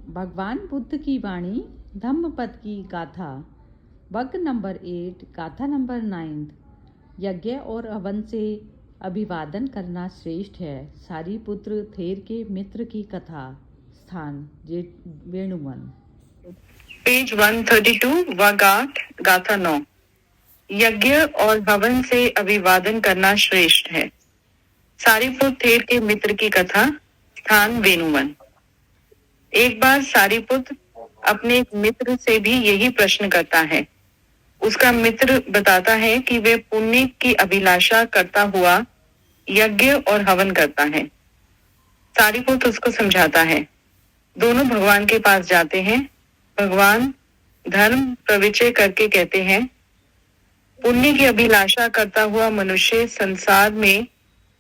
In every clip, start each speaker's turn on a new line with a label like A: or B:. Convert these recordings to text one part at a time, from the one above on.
A: भगवान बुद्ध की वाणी धम्मपद की गाथा वर्ग नंबर 8 गाथा नंबर 9। यज्ञ और हवन से अभिवादन करना श्रेष्ठ है। सारीपुत्र थेर के मित्र की कथा स्थान वेणुवन।
B: पेज 132 वागाठ गाथा 9। यज्ञ और हवन से अभिवादन करना श्रेष्ठ है। सारीपुत्र थेर के मित्र की कथा स्थान वेणुवन। एक बार सारीपुत्र अपने एक मित्र से भी यही प्रश्न करता है। उसका मित्र बताता है कि वे पुण्य की अभिलाषा करता हुआ यज्ञ और हवन करता है। सारीपुत्र उसको समझाता है। दोनों भगवान के पास जाते हैं। भगवान धर्म प्रविचय करके कहते हैं, पुण्य की अभिलाषा करता हुआ मनुष्य संसार में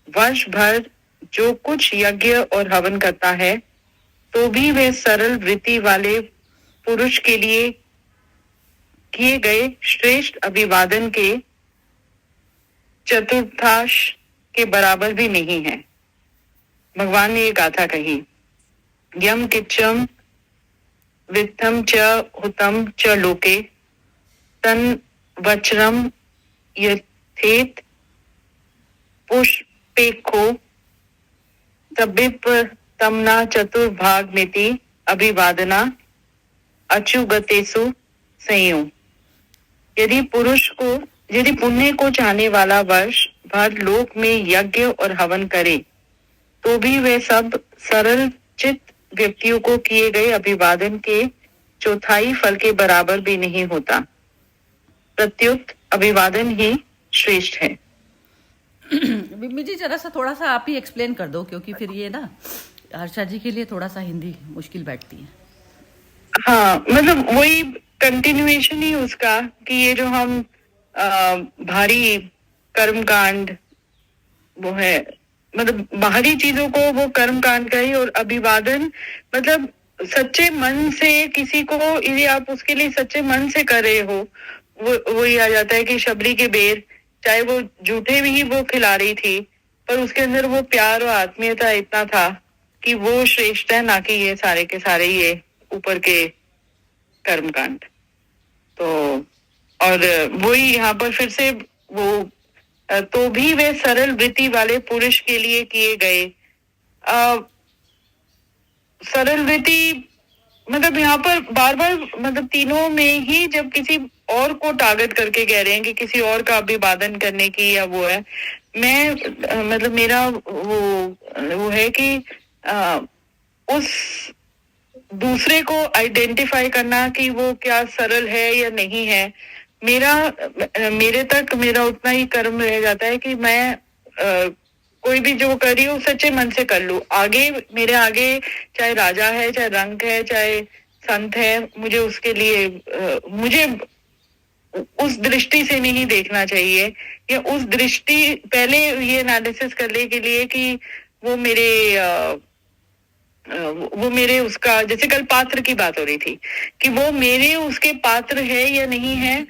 B: वर्ष भर जो कुछ यज्ञ और हवन करता है तो भी वे सरल वृत्ति वाले पुरुष के लिए किए गए श्रेष्ठ अभिवादन के चतुर्थांश के बराबर भी नहीं है। भगवान ने ये गाथा कही, यम किच्चम वित्तम च हुतम च लोके तन वचरम यथेत पुष्पेखो तबिप तमना चतुर्भाग मिति अभिवादना अचुगतेसु संयोग। यदि पुण्य को चाहने वाला वर्ष भर लोक में यज्ञ और हवन करे तो भी वे सब सरल चित्त व्यक्तियों को किए गए अभिवादन के चौथाई फल के बराबर भी नहीं होता। प्रत्युत अभिवादन ही श्रेष्ठ है।
A: बिम्मी जी जरा सा थोड़ा सा आप ही एक्सप्लेन कर दो, क्योंकि फिर ये ना हर्षा जी के लिए थोड़ा सा हिंदी मुश्किल बैठती है।
B: हाँ, मतलब वही कंटिन्यूएशन ही उसका कि ये जो हम भारी कर्मकांड वो है, मतलब बाहरी चीजों को वो कर्मकांड का ही, और अभिवादन मतलब सच्चे मन से किसी को, यदि आप उसके लिए सच्चे मन से कर रहे हो, वो ही आ जाता है कि शबरी के बेर, चाहे वो झूठे भी ही वो खिला रही थी पर उसके अंदर वो प्यार और आत्मीयता इतना था कि वो श्रेष्ठ है, ना कि ये सारे के सारे ये ऊपर के कर्मकांड। तो और वही यहाँ पर फिर से वो तो भी वे सरल वृत्ति वाले पुरुष के लिए किए गए। सरल वृत्ति मतलब यहाँ पर बार बार मतलब तीनों में ही जब किसी और को टारगेट करके कह रहे हैं कि किसी और का अभिवादन करने की या वो है, मैं मतलब मेरा वो है कि उस दूसरे को आइडेंटिफाई करना कि वो क्या सरल है या नहीं है। मेरे तक मेरा उतना ही कर्म रह जाता है कि मैं कोई भी जो कर रही हूँ सच्चे मन से कर लूं। मेरे आगे चाहे राजा है, चाहे रंक है, चाहे संत है, मुझे उसके लिए मुझे उस दृष्टि से नहीं देखना चाहिए, या उस दृष्टि पहले ये एनालिसिस करने के लिए कि वो मेरे उसका, जैसे कल पात्र की बात हो रही थी कि वो मेरे उसके पात्र है या नहीं है।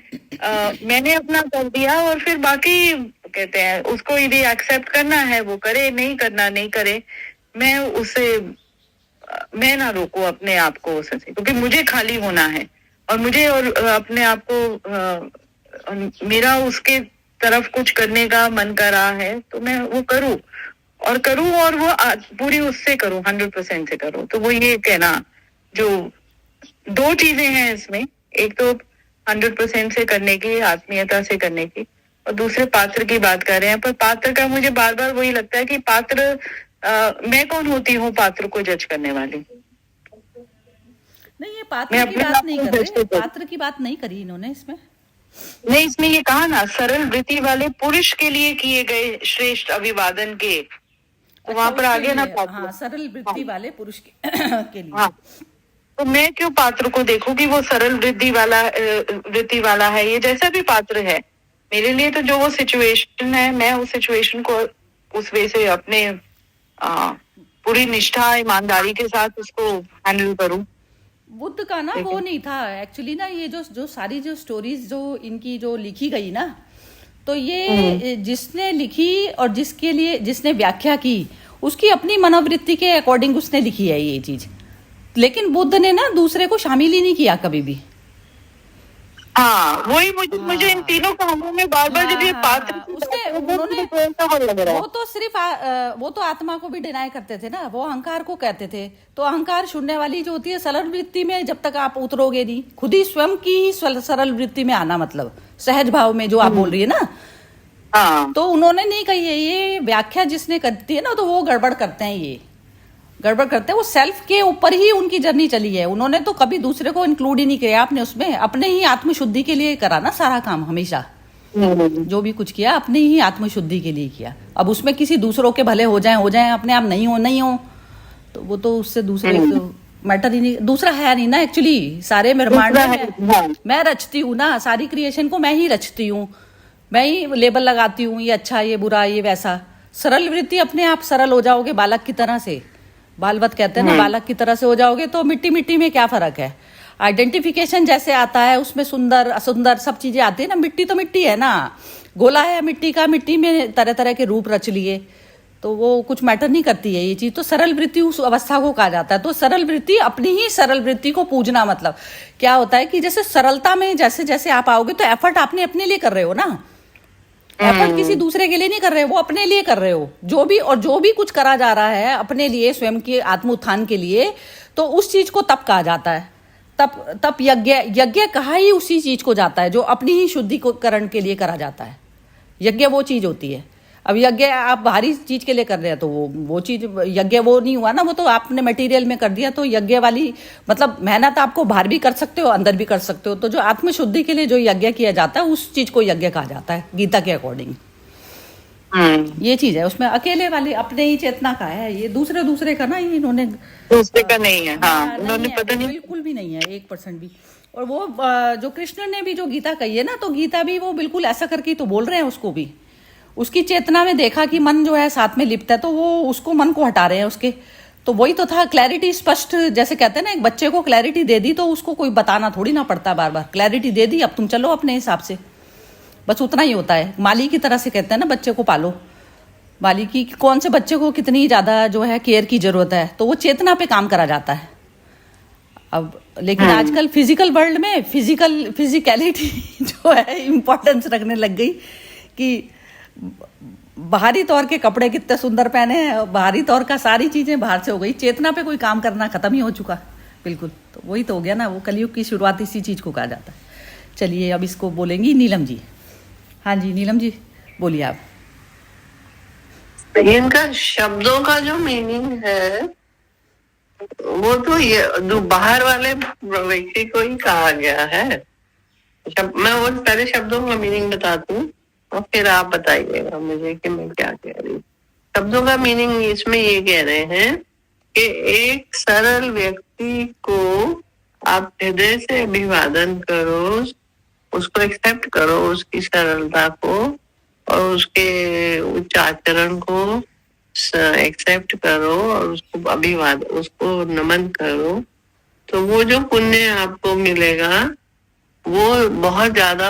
B: मैंने अपना कर दिया और फिर बाकी कहते हैं उसको यदि एक्सेप्ट करना है वो करे, नहीं करना नहीं करे। मैं ना रोकूं अपने आप को उससे, क्योंकि मुझे खाली होना है और मुझे और अपने आप को मेरा उसके तरफ कुछ करने का मन कर रहा है तो मैं वो करूं और वो पूरी उससे करूं, 100% से करूं। तो वो ये कहना, जो दो चीजें हैं इसमें, एक तो 100% से करने की, आत्मीयता से करने की, और दूसरे पात्र की बात कर रहे हैं। पर पात्र का मुझे बार बार वही लगता है कि पात्र मैं कौन होती हूँ पात्र को जज करने वाली?
A: नहीं, ये पात्र की बात नहीं कर रहे, पात्र की बात नहीं करी इन्होंने इसमें।
B: नहीं, इसमें ये कहा ना सरल वृत्ति वाले पुरुष के लिए किए गए श्रेष्ठ अभिवादन के, तो वहां पर आगे ना पात्र।
A: हाँ, सरल वृत्ति वाले पुरुष के लिए।
B: हाँ, तो मैं क्यों पात्र को देखूं कि वो सरल वृत्ति वाला है? ये जैसा भी पात्र है मेरे लिए, तो जो वो सिचुएशन है, मैं उस सिचुएशन को उस वे से अपने पूरी निष्ठा ईमानदारी के साथ उसको हैंडल करूं।
A: बुद्ध का ना वो नहीं था एक्चुअली ना, ये जो सारी जो स्टोरीज जो इनकी जो लिखी गई ना, तो ये जिसने लिखी और जिसके लिए जिसने व्याख्या की उसकी अपनी मनोवृत्ति के अकॉर्डिंग उसने लिखी है ये चीज। लेकिन बुद्ध ने ना दूसरे को शामिल ही नहीं किया कभी भी।
B: हाँ, वही मुझे इन तीनों कहानियों में बार बार जब ये पात्र
A: वो तो सिर्फ वो तो आत्मा को भी डिनाई करते थे ना, वो अहंकार को कहते थे। तो अहंकार शून्य वाली जो होती है सरल वृत्ति में जब तक आप उतरोगे नहीं, खुद ही स्वयं की ही सरल वृत्ति में आना, मतलब सहज भाव में जो आप बोल रही है ना।
B: हाँ।
A: तो उन्होंने नहीं कही है ये व्याख्या, जिसने करती है ना तो वो गड़बड़ करते हैं, ये गड़बड़ करते हैं। वो सेल्फ के ऊपर ही उनकी जर्नी चली है, उन्होंने तो कभी दूसरे को इंक्लूड ही नहीं किया आपने उसमें। अपने ही आत्मशुद्धि के लिए करा ना सारा काम, हमेशा जो भी कुछ किया अपने ही आत्मशुद्धि के लिए किया। अब उसमें किसी दूसरों के भले हो जाए, अपने आप नहीं हो तो वो तो उससे दूसरे तो मैटर ही नहीं, दूसरा है नहीं ना एक्चुअली। सारे ब्रह्मांड में मैं रचती हूँ ना, सारी क्रिएशन को मैं ही रचती हूँ, मैं ही लेबल लगाती हूँ, ये अच्छा ये बुरा ये वैसा। सरल वृत्ति अपने आप सरल हो जाओगे बालक की तरह से, बालवत कहते हैं ना, बालक की तरह से हो जाओगे तो मिट्टी में क्या फर्क है। आइडेंटिफिकेशन जैसे आता है उसमें सुंदर असुंदर सब चीजें आती है ना। मिट्टी तो मिट्टी है ना, गोला है मिट्टी का, मिट्टी में तरह तरह के रूप रच लिए तो वो कुछ मैटर नहीं करती है ये चीज। तो सरल वृत्ति उस अवस्था को कहा जाता है। तो सरल वृत्ति, अपनी ही सरल वृत्ति को पूजना, मतलब क्या होता है कि जैसे सरलता में जैसे जैसे आप आओगे तो एफर्ट आपने अपने लिए कर रहे हो ना, एफर्ट किसी दूसरे के लिए नहीं कर रहे हो, वो अपने लिए कर रहे हो। जो भी कुछ करा जा रहा है अपने लिए, स्वयं के आत्म उत्थान के लिए, तो उस चीज को तप कहा जाता है। तप यज्ञ कहा ही उसी चीज को जाता है जो अपनी ही शुद्धिकरण के लिए करा जाता है। यज्ञ वो चीज होती है। अब यज्ञ आप बाहरी चीज के लिए कर रहे हैं तो वो चीज यज्ञ वो नहीं हुआ ना, वो तो आपने मटेरियल में कर दिया। तो यज्ञ वाली मतलब मेहनत आपको बाहर भी कर सकते हो, अंदर भी कर सकते हो। तो जो आत्मशुद्धि के लिए जो यज्ञ किया जाता है उस चीज को यज्ञ कहा जाता है गीता के अकॉर्डिंग। ये चीज है उसमें। अकेले वाले अपने ही चेतना का है, ये दूसरे का ना, ये इन्होंने
B: दूसरे का नहीं है। हाँ, उन्होंने पता नहीं,
A: बिल्कुल भी नहीं है 1% भी। और वो जो कृष्ण ने भी जो गीता कही है ना, तो गीता भी वो बिल्कुल ऐसा करके तो बोल रहे हैं उसको भी। उसकी चेतना में देखा कि मन जो है साथ में लिप्त है, तो वो उसको मन को हटा रहे हैं उसके। तो वही तो था क्लैरिटी, स्पष्ट, जैसे कहते हैं ना एक बच्चे को क्लैरिटी दे दी तो उसको कोई बताना थोड़ी ना पड़ता बार बार। क्लैरिटी दे दी, अब तुम चलो अपने हिसाब से, बस उतना ही होता है। माली की तरह से कहते हैं ना बच्चे को पालो, माली की कौन से बच्चे को कितनी ज्यादा जो है केयर की जरूरत है, तो वो चेतना पे काम करा जाता है। अब लेकिन आजकल फिजिकल वर्ल्ड में फिजिकलिटी जो है इम्पोर्टेंस रखने लग गई कि बाहरी तौर के कपड़े कितने सुंदर पहने हैं, बाहरी तौर का सारी चीजें बाहर से हो गई, चेतना पे कोई काम करना खत्म ही हो चुका बिल्कुल। तो वही तो हो गया ना, वो कलयुग की शुरुआत इसी चीज को कहा जाता है। चलिए अब इसको बोलेंगी नीलम जी। हाँ जी नीलम जी बोलिए आप।
C: इनका शब्दों का जो मीनिंग है वो तो ये जो बाहर वाले व्यक्ति को ही कहा गया है। मैं वो सारे शब्दों का मीनिंग बताती हूँ और फिर आप बताइएगा मुझे कि मैं क्या कह रही हूँ। शब्दों का मीनिंग इसमें ये कह रहे हैं कि एक सरल व्यक्ति को आप हृदय से अभिवादन करो, उसको एक्सेप्ट करो, उसकी सरलता को और उसके उच्च आचरण को एक्सेप्ट करो और उसको उसको नमन करो, तो वो जो पुण्य आपको मिलेगा वो बहुत ज्यादा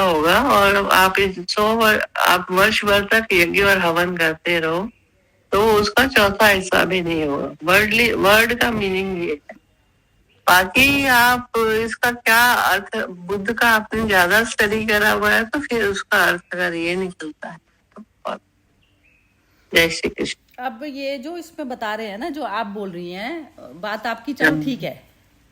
C: होगा। और आप आप वर्ष भर तक यज्ञ और हवन करते रहो तो उसका चौथा हिस्सा भी नहीं होगा। वर्ड का मीनिंग ये है। बाकी आप इसका क्या अर्थ, बुद्ध का आपने ज्यादा स्टडी करा हुआ है तो फिर उसका अर्थ अगर ये निकलता है तो जय श्री कृष्ण।
A: अब ये जो इसमें बता रहे हैं ना, जो आप बोल रही हैं बात आपकी, चलो ठीक है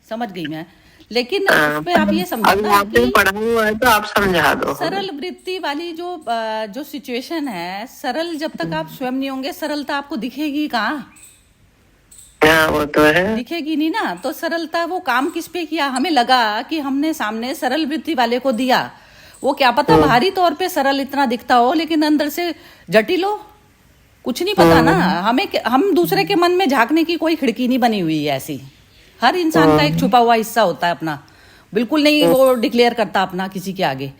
A: समझ गई मैं, लेकिन उसमें आप ये समझना
C: आपने पढ़ा हुआ है तो आप समझा दो।
A: सरल वृत्ति वाली जो सिचुएशन है, सरल जब तक आप स्वयं नहीं होंगे सरलता आपको दिखेगी कहाँ?
C: वो तो है,
A: दिखेगी नहीं ना। तो सरलता वो काम किस पे किया? हमें लगा कि हमने सामने सरल वृत्ति वाले को दिया, वो क्या पता बाहरी तौर पे सरल इतना दिखता हो लेकिन अंदर से जटिल हो, कुछ नहीं पता ना। हम दूसरे के मन में झांकने की कोई खिड़की नहीं बनी हुई है ऐसी। हर इंसान का एक छुपा हुआ हिस्सा होता है अपना, बिल्कुल नहीं वो डिक्लेयर करता अपना किसी के आगे।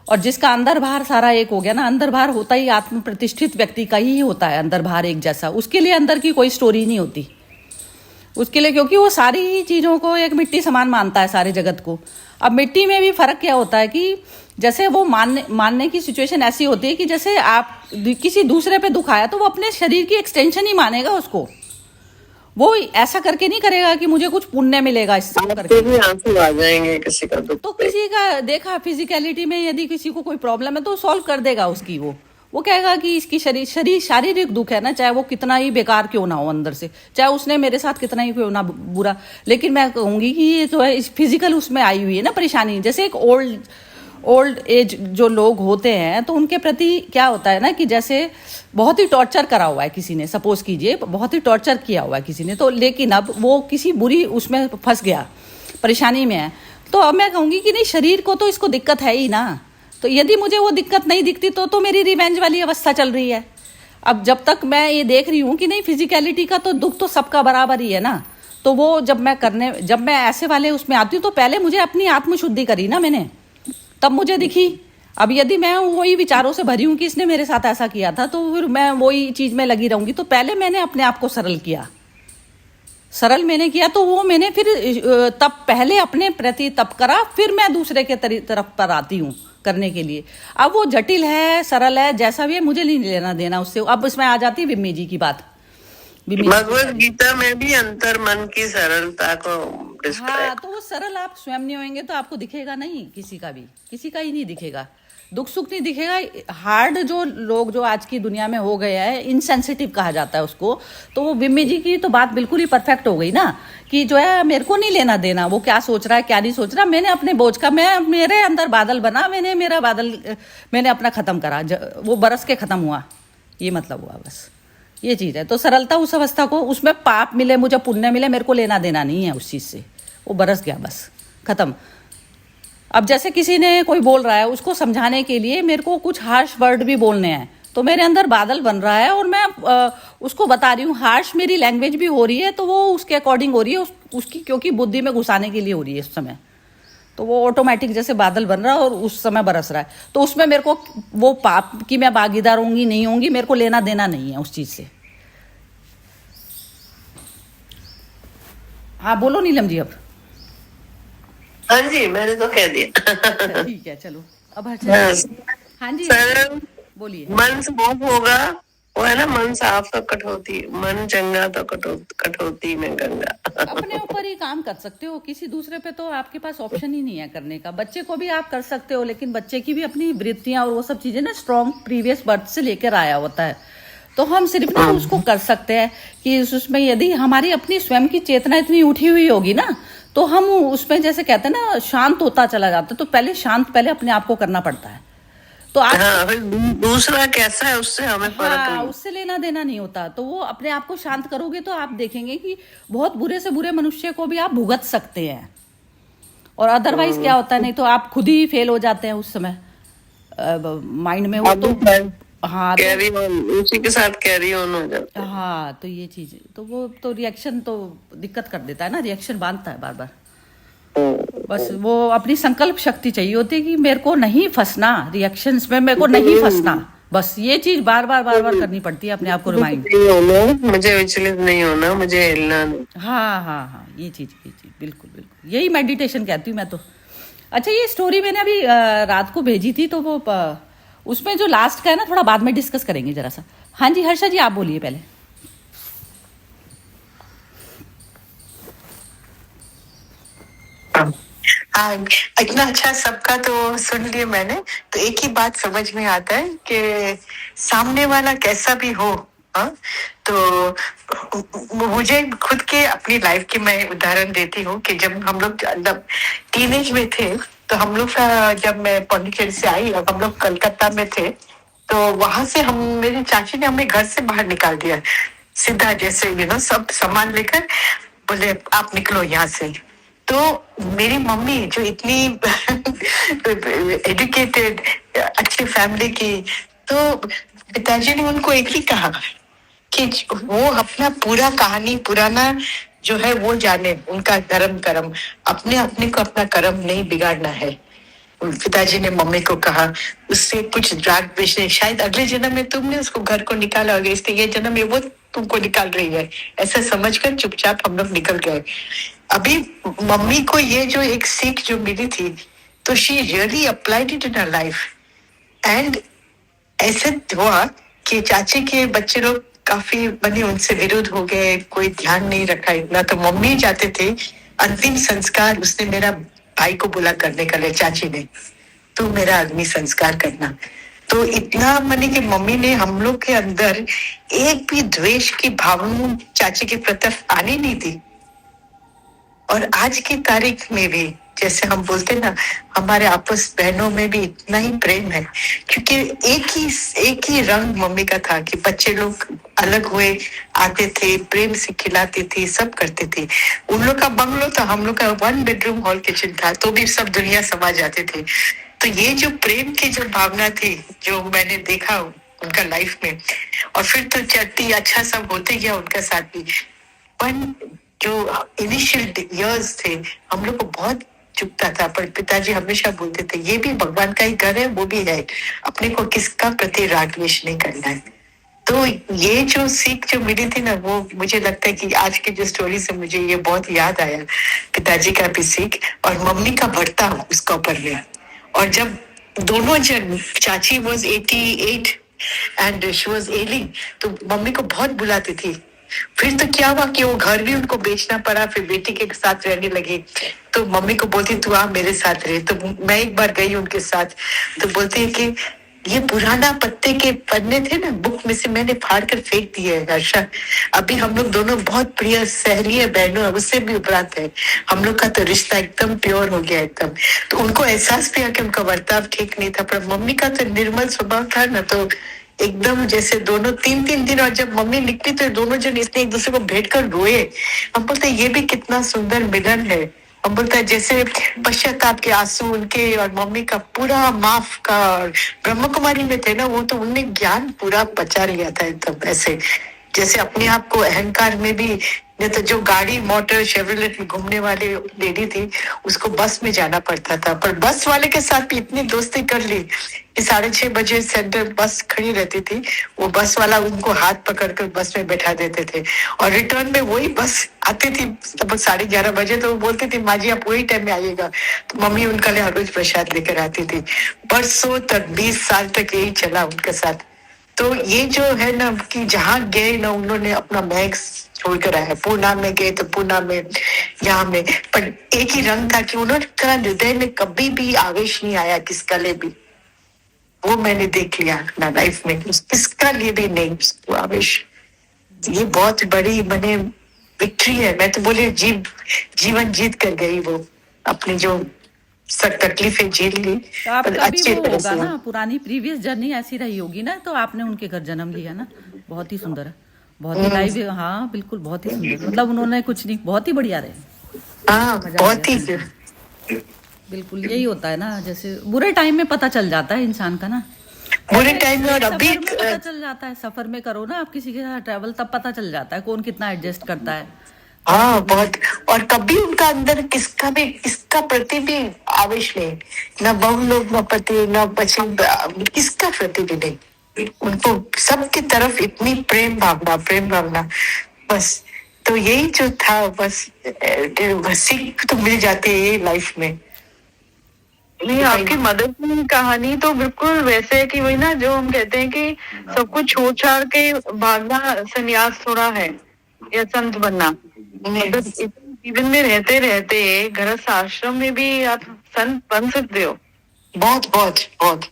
A: और जिसका अंदर बाहर सारा एक हो गया ना, अंदर बाहर होता ही आत्म प्रतिष्ठित व्यक्ति का ही होता है, अंदर बाहर एक जैसा। उसके लिए अंदर की कोई स्टोरी नहीं होती उसके लिए, क्योंकि वो सारी चीजों को एक मिट्टी समान मानता है, सारे जगत को। अब मिट्टी में भी फर्क क्या होता है कि जैसे वो मानने की सिचुएशन ऐसी होती है कि जैसे आप किसी दूसरे पे दुख आया तो वो अपने शरीर की एक्सटेंशन ही मानेगा उसको। वो ऐसा करके नहीं करेगा कि मुझे कुछ पुण्य मिलेगा इससे
C: आपके
A: करके।
C: भी आंसू आ जाएंगे किसी का दुख
A: तो
C: पे।
A: किसी का देखा फिजिकलिटी में यदि किसी को कोई प्रॉब्लम है तो सॉल्व कर देगा उसकी। वो कहेगा कि इसकी शरीर शारीरिक दुख है ना, चाहे वो कितना ही बेकार क्यों ना हो अंदर से, चाहे उसने मेरे साथ कितना ही क्यों ना बुरा, लेकिन मैं कहूंगी कि ये जो है फिजिकल उसमें आई हुई है ना परेशानी। जैसे एक ओल्ड एज जो लोग होते हैं तो उनके प्रति क्या होता है ना कि जैसे बहुत ही टॉर्चर करा हुआ है किसी ने, सपोज कीजिए बहुत ही टॉर्चर किया हुआ है किसी ने, तो लेकिन अब वो किसी बुरी उसमें फंस गया, परेशानी में है, तो अब मैं कहूँगी कि नहीं, शरीर को तो इसको दिक्कत है ही ना। तो यदि मुझे वो दिक्कत नहीं दिखती तो मेरी रिवेंज वाली अवस्था चल रही है। अब जब तक मैं ये देख रही हूँ कि नहीं फिजिकलिटी का तो दुख तो सबका बराबर ही है ना, तो वो जब मैं ऐसे वाले उसमें आती हूँ तो पहले मुझे अपनी आत्मशुद्धि करी ना मैंने, तब मुझे दिखी। अब यदि मैं वही विचारों से भरी हूँ कि इसने मेरे साथ ऐसा किया था तो फिर मैं वही चीज में लगी रहूंगी। तो पहले मैंने अपने आप को सरल मैंने किया, तो वो मैंने फिर तब पहले अपने प्रति तप करा, फिर मैं दूसरे के तरफ पर आती हूँ करने के लिए। अब वो जटिल है सरल है जैसा भी है, मुझे नहीं लेना देना उससे। अब इसमें आ जाती विम्मी जी की बात।
C: भगवत गीता में भी अंतर मन की सरलता को डिस्क्राइब।
A: हाँ, तो वो सरल आप स्वयं नहीं होंगे तो आपको दिखेगा नहीं, किसी का ही नहीं दिखेगा, दुख सुख नहीं दिखेगा। हार्ड जो लोग जो आज की दुनिया में हो गए हैं, इनसेंसिटिव कहा जाता है उसको, तो वो विम्मी जी की तो बात बिल्कुल ही परफेक्ट हो गई ना कि जो है मेरे को नहीं लेना देना वो क्या सोच रहा है क्या नहीं सोच रहा, मैंने अपने बोझ का, मेरे अंदर बादल बना, मैंने अपना खत्म करा, वो बरस के खत्म हुआ, ये मतलब हुआ, बस ये चीज है। तो सरलता उस अवस्था को, उसमें पाप मिले मुझे पुण्य मिले मेरे को लेना देना नहीं है उस चीज से, वो बरस गया बस खत्म। अब जैसे किसी ने कोई बोल रहा है, उसको समझाने के लिए मेरे को कुछ हार्श वर्ड भी बोलने हैं, तो मेरे अंदर बादल बन रहा है और मैं उसको बता रही हूँ, हार्श मेरी लैंग्वेज भी हो रही है, तो वो उसके अकॉर्डिंग हो रही है, उसकी क्योंकि बुद्धि में घुसाने के लिए हो रही है इस समय, तो वो ऑटोमेटिक जैसे बादल बन रहा है और उस समय बरस रहा है। तो उसमें मेरे को वो पाप की मैं भागीदार होंगी नहीं होंगी, मेरे को लेना देना नहीं है उस चीज से। हाँ बोलो नीलम जी अब।
C: हाँ जी, मैंने तो कह दिया।
A: ठीक है चलो अब
C: हाँ,
A: हाँ जी
C: सरल
A: बोलिए।
C: मन साफ होगा, वो है ना, मन साफ तो कठौती, मन चंगा तो कठौती में गंगा।
A: अपने ऊपर ही काम कर सकते हो, किसी दूसरे पे तो आपके पास ऑप्शन ही नहीं है करने का। बच्चे को भी आप कर सकते हो, लेकिन बच्चे की भी अपनी वृत्तियां और वो सब चीजें ना स्ट्रॉन्ग प्रीवियस बर्थ से लेकर आया होता है, तो हम सिर्फ ना उसको कर सकते हैं कि उसमें यदि हमारी अपनी स्वयं की चेतना इतनी उठी हुई होगी ना, तो हम उसमें जैसे कहते हैं ना शांत होता चला जाता है। तो पहले अपने आप को करना पड़ता है। तो आप
C: हाँ, फिर दूसरा कैसा है उससे हमें फर्क
A: हाँ,
C: नहीं।
A: उससे लेना देना नहीं होता। तो वो अपने आप को शांत करोगे तो आप देखेंगे कि बहुत बुरे से बुरे मनुष्य को भी आप भुगत सकते हैं, और अदरवाइज क्या होता है, नहीं तो आप खुद ही फेल हो जाते हैं उस समय माइंड में वो। तो हाँ
C: कैरी ऑन, उसी के साथ कैरी ऑन हो जाता है।
A: हाँ, तो ये चीज तो वो तो रिएक्शन तो दिक्कत कर देता है ना, रिएक्शन बांधता है बार बार। बस वो अपनी संकल्प शक्ति चाहिए होती है कि मेरे को नहीं फंसना रिएक्शंस में, मेरे को नहीं फंसना, बस ये चीज बार बार करनी पड़ती है अपने आप को रिमाइंड।
C: मुझे विचलित नहीं होना, मुझे हिलना नहीं।
A: हाँ, ये चीज बिल्कुल यही मेडिटेशन कहती हूँ मैं तो। अच्छा, ये स्टोरी मैंने अभी रात को भेजी थी, तो वो उसमें जो लास्ट का है ना, थोड़ा बाद में डिस्कस करेंगे जरा सा। हाँ जी हर्षा जी आप बोलिए पहले।
D: हाँ, इतना अच्छा सबका तो सुन लिया मैंने, तो एक ही बात समझ में आता है कि सामने वाला कैसा भी हो, हाँ, तो मुझे खुद के अपनी लाइफ की मैं उदाहरण देती हूँ कि जब हम लोग जब टीनेज में थे, तो हम लोग का, जब मैं पौंडीचेरी से आई और हम लोग कलकत्ता में थे, तो वहां से मेरी चाची ने हमें घर से बाहर निकाल दिया सीधा, जैसे सब सामान लेकर बोले आप निकलो यहाँ से। तो मेरी मम्मी जो इतनी एजुकेटेड अच्छी फैमिली की, तो पिताजी ने उनको एक ही कहा कि वो अपना पूरा कहानी पुराना जो है वो जाने, उनका धर्म कर्म, अपने अपने को अपना कर्म नहीं बिगाड़ना है। पिताजी ने मम्मी को कहा उससे कुछ ड्रग बेचने, शायद अगले जन्म में तुमने उसको घर को निकाला होगा, इसलिए ये जन्म में वो तुमको निकाल रही है, ऐसा समझकर चुपचाप हम लोग निकल गए। अभी मम्मी को ये जो एक सीख जो मिली थी, तो she really applied it in her life, and ऐसे हुआ कि चाची के बच्चे लोग काफी बने उनसे विरोध हो गए, कोई ध्यान नहीं रखा इतना। तो मम्मी जाते थे अंतिम संस्कार, उसने मेरा भाई को बोला करने के लिए, चाची ने, तू मेरा अग्नि संस्कार करना। तो इतना माने कि मम्मी ने हम लोग के अंदर एक भी द्वेष की भावना चाची के प्रति आने नहीं दी। और आज की तारीख में भी जैसे हम बोलते ना, हमारे आपस बहनों में भी इतना ही प्रेम है, क्योंकि एक ही रंग मम्मी का था कि बच्चे लोग अलग हुए आते थे, प्रेम से खिलाती थी, सब करते थे। उन लोग का बंगलो था, हम लोग का 1 बेडरूम हॉल किचन था, तो भी सब दुनिया समा जाते थे। तो ये जो प्रेम की जो भावना थी, जो मैंने देखा उनका लाइफ में, और फिर तो चलती अच्छा सब होते गया उनका साथ भी। पर जो इनिशियल इयर्स थे, हम लोग को बहुत चुभता था, पर पिताजी हमेशा बोलते थे ये भी भगवान का ही घर है, वो भी है, अपने को किसका प्रति राग द्वेष नहीं करना है। तो ये जो सीख जो मिली थी ना, वो मुझे लगता है कि आज की जो स्टोरी से मुझे ये बहुत याद आया, पिताजी का भी सीख और मम्मी का बढ़ता उसका ऊपर में। और जब दोनों जन, चाची वॉज 88 एंड शी वॉज एलिंग, तो मम्मी को बहुत बुलाती थी। फिर तो क्या हुआ कि वो घर भी उनको बेचना पड़ा, फिर बेटी के साथ रहने लगे। तो मम्मी को बोलती तू आ मेरे साथ रहे। तो मैं एक बार गई उनके साथ, तो बोलती है कि ये पुराना पत्ते के पन्ने थे ना बुक में से, मैंने फाड़ कर फेंक दिए है हर्षा। अभी हम लोग दोनों बहुत प्रिय सहेली है, बहनों, उससे भी उपरांत है। हम लोग का तो रिश्ता एकदम प्योर हो गया एकदम। तो उनको एहसास भी है कि उनका बर्ताव ठीक नहीं था, पर मम्मी का तो निर्मल स्वभाव था ना, तो एकदम जैसे दोनों 3-3 दिन, और जब मम्मी निकली तो दोनों जन इसने एक दूसरे को भेंट कर रोए। हम बोलते ये भी कितना सुंदर मिलन है। हम बोलते हैं जैसे पश्चाताप के आंसू उनके और मम्मी का पूरा माफ का। ब्रह्म कुमारी में थे ना वो, तो उनने ज्ञान पूरा बचा लिया था एकदम ऐसे, जैसे अपने आप को अहंकार में भी। नहीं तो जो गाड़ी मोटर शेवरलेट में घूमने वाली लेडी थी, उसको बस में जाना पड़ता था, पर बस वाले के साथ भी इतनी दोस्ती कर ली कि 6:30 बजे सेंटर बस खड़ी रहती थी, वो बस वाला उनको हाथ पकड़कर बस में बैठा देते थे, और रिटर्न में वही बस आती थी लगभग 11:30 बजे। तो वो बोलती थी माँ जी आप वही टाइम में आइएगा, तो मम्मी उनका लिए हर रोज प्रसाद लेकर आती थी। बरसों तक 20 साल तक यही चला उनके साथ। तो ये जो है ना कि जहाँ गए ना, उन्होंने अपना महक छोड़कर आया। पूना में गए तो पूना में, यहाँ में, पर एक ही रंग था कि उन्होंने हृदय में कभी भी आवेश नहीं आया किसका लिए भी। वो मैंने देख लिया अपना लाइफ में, किसका लिए भी नहीं उसको आवेश। ये बहुत बड़ी मैंने विक्ट्री है। मैं तो बोले जीवन जीत कर गई वो, अपनी जो सब तकलीफें झेल ली।
A: तो आपका भी वो
D: तरह
A: होगा
D: से
A: ना, पुरानी प्रीवियस जर्नी ऐसी रही होगी ना, तो आपने उनके घर जन्म लिया ना। बहुत ही सुंदर है, बहुत ही लाइव। हाँ बिल्कुल, बहुत ही सुंदर। मतलब उन्होंने कुछ नहीं, बहुत ही बढ़िया रहे।
D: हाँ बहुत ही
A: बिल्कुल यही होता है ना, जैसे बुरे टाइम में पता चल जाता है इंसान का ना,
D: बुरे टाइम में। और अभी
A: सफर में पता चल जाता है, सफर में करो ना आप किसी के साथ ट्रैवल, तब पता चल जाता है कौन कितना एडजस्ट करता है।
D: हाँ बहुत। और कभी उनका अंदर किसका प्रति भी आवेश नहीं, न बहु लोग, न पति, न बच्चे, किसका प्रति भी नहीं। उनको सबकी तरफ इतनी प्रेम भावना बस। तो यही जो था बस, सीख तो मिल जाती है ये लाइफ में।
B: नहीं, आपकी मदर की कहानी तो बिल्कुल वैसे है कि वही ना, जो हम कहते हैं कि सब कुछ छोड़ छाड़ के भागना संन्यास थोड़ा है या संत बनना। मतलब जीवन में रहते रहते गृहस्थ आश्रम में भी आप संत बन सकते हो।
D: बहुत बहुत बहुत।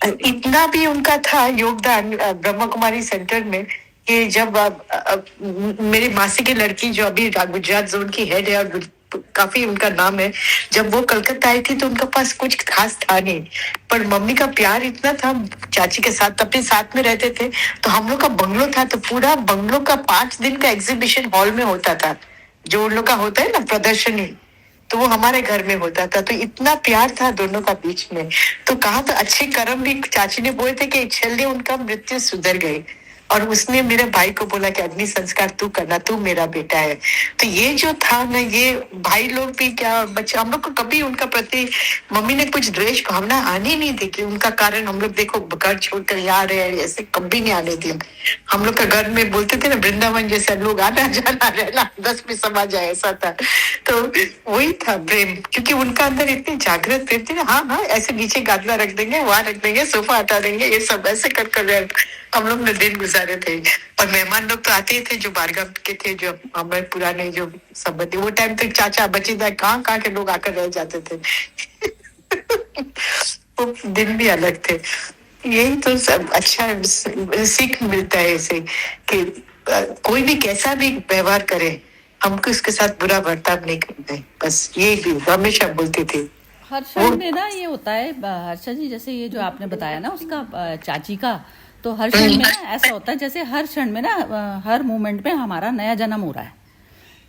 D: इतना भी उनका था योगदान ब्रह्मा कुमारी सेंटर में कि जब मेरी मासी की लड़की जो अभी गुजरात जोन की हेड है और काफी उनका नाम है, जब वो कलकत्ता आई थी तो उनके पास कुछ खास था नहीं, पर मम्मी का प्यार इतना था चाची के साथ, अपने साथ में रहते थे। तो हम लोग का बंगलो था, तो पूरा बंगलो का 5 दिन का एग्जीबिशन हॉल में होता था, जो उन लोग का होता है ना प्रदर्शनी, तो वो हमारे घर में होता था। तो इतना प्यार था दोनों का बीच में। तो कहा तो अच्छे कर्म भी चाची ने बोले थे कि छल्ले उनका मृत्यु सुधर गई, और उसने मेरे भाई को बोला कि अग्नि संस्कार तू करना, तू मेरा बेटा है। तो ये जो था ना, ये भाई लोग भी क्या बच्चे, हम लोग को कभी उनका प्रति मम्मी ने कुछ द्वेष भावना आने नहीं दी कि उनका कारण हम लोग देखो घर छोड़कर यहाँ रहे, ऐसे कभी नहीं आने दिया। हम लोग का घर में बोलते थे ना वृंदावन जैसा, लोग आना जाना रहना 10 में समा जाए, ऐसा था। तो वही था प्रेम, क्योंकि उनका अंदर इतनी जागृत प्रेम थी ना। हाँ ऐसे नीचे गादला रख देंगे, वहां रख देंगे, सोफा हटा देंगे, ये सब ऐसे कर हम लोग ने दिन गुजारे थे। और मेहमान लोग तो आते ही थे, जो बारगाम के थे, जो हमारे पुराने जो संबंधी, वो टाइम तक चाचा बचीदार कहाँ के लोग आकर रह जाते थे। वो दिन भी अलग थे। यही तो सब अच्छा सीख मिलता है इसे कि कोई भी कैसा भी व्यवहार करे, हमको इसके साथ बुरा बर्ताव नहीं करना है। बस ये भी हमेशा बोलती थी।
A: हर क्षण में ना ये होता है हर्षा जी, जैसे ये जो आपने बताया ना उसका चाची का, तो हर क्षण में ना ऐसा होता है जैसे हर क्षण में ना हर मोमेंट में हमारा नया जन्म हो रहा है।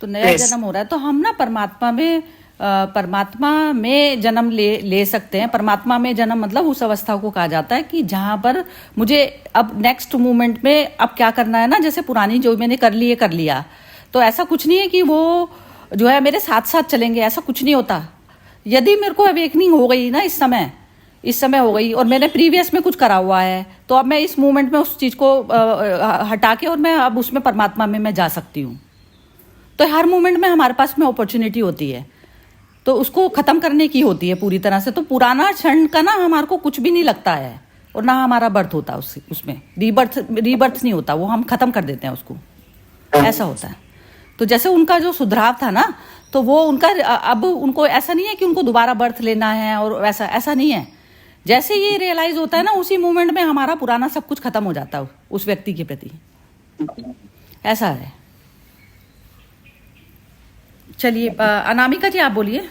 A: तो नया
D: Yes.
A: जन्म हो रहा है तो हम ना परमात्मा में जन्म ले सकते हैं। परमात्मा में जन्म मतलब उस अवस्था को कहा जाता है कि जहां पर मुझे अब नेक्स्ट मोमेंट में अब क्या करना है ना, जैसे पुरानी जो मैंने कर लिया, तो ऐसा कुछ नहीं है कि वो जो है मेरे साथ साथ चलेंगे, ऐसा कुछ नहीं होता। यदि मेरे को अवेकनिंग हो गई ना इस समय हो गई और मैंने प्रीवियस में कुछ करा हुआ है, तो अब मैं इस मोमेंट में उस चीज को हटा के और मैं अब उसमें परमात्मा में मैं जा सकती हूँ। तो हर मोमेंट में हमारे पास में अपॉर्चुनिटी होती है, तो उसको खत्म करने की होती है पूरी तरह से। तो पुराना क्षण का ना हमारे को कुछ भी नहीं लगता है और ना हमारा बर्थ होता उसमें रीबर्थ नहीं होता, वो हम खत्म कर देते हैं उसको, ऐसा होता है। तो जैसे उनका जो सुधराव था ना, तो वो उनका अब उनको ऐसा नहीं है कि उनको दोबारा बर्थ लेना है और ऐसा नहीं है। जैसे ये रियलाइज होता है ना, उसी मोमेंट में हमारा पुराना सब कुछ खत्म हो जाता है उस व्यक्ति के प्रति, ऐसा है। चलिए अनामिका जी आप बोलिए।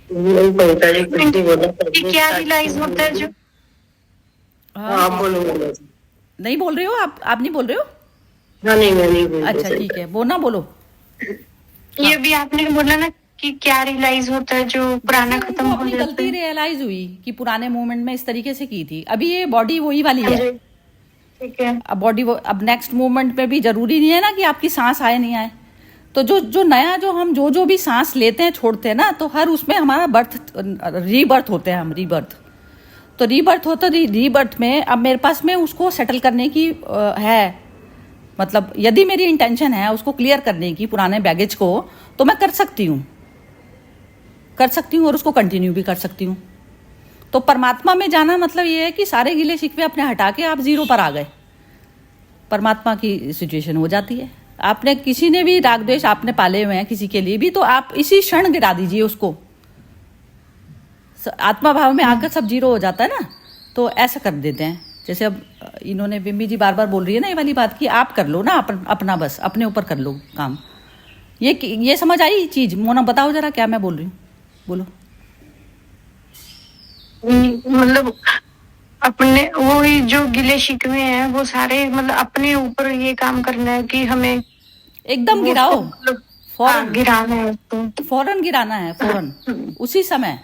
E: कि क्या रियलाइज होता है जो
C: हाँ बोलो।
A: नहीं बोल रहे हो आप नहीं बोल रहे हो?
C: हाँ नहीं मैं नहीं बोल
A: अच्छा ठीक है, वो ना बोलो।
E: ये भी आपने बोला ना कि क्या रियलाइज होता है जो पुराना खत्म हो
A: अपनी
E: जाता
A: गलती
E: है।
A: रियलाइज हुई कि पुराने मोमेंट में इस तरीके से की थी। अभी ये बॉडी वही वाली है,
E: ठीक है।
A: अब बॉडी अब नेक्स्ट मूवमेंट में भी जरूरी नहीं है ना कि आपकी सांस आए नहीं आए। तो जो नया जो हम जो भी सांस लेते हैं छोड़ते हैं ना, तो हर उसमें हमारा रीबर्थ होते हैं हम, रीबर्थ। तो रीबर्थ में अब मेरे पास में उसको सेटल करने की है, मतलब यदि मेरी इंटेंशन है उसको क्लियर करने की पुराने बैगेज को, तो मैं कर सकती हूँ और उसको कंटिन्यू भी कर सकती हूँ। तो परमात्मा में जाना मतलब ये है कि सारे गिले शिकवे अपने हटा के आप जीरो पर आ गए, परमात्मा की सिचुएशन हो जाती है। आपने किसी ने भी राग द्वेष आपने पाले हुए हैं किसी के लिए भी, तो आप इसी क्षण गिरा दीजिए उसको, आत्मा भाव में आकर सब जीरो हो जाता है ना। तो ऐसा कर देते हैं। जैसे अब इन्होंने बिम्बी जी बार बार बोल रही है ना ये वाली बात कि आप कर लो ना अपना, बस अपने ऊपर कर लो काम। ये समझ आई चीज? मोना बताओ जरा क्या मैं बोल रही हूँ, बोलो।
E: मतलब अपने वो जो गिले शिकवे हैं वो सारे मतलब अपने ऊपर ये काम करना है कि हमें
A: एकदम गिराओ, फौरन
E: गिराना है उसको,
A: फौरन गिराना है, फौरन उसी समय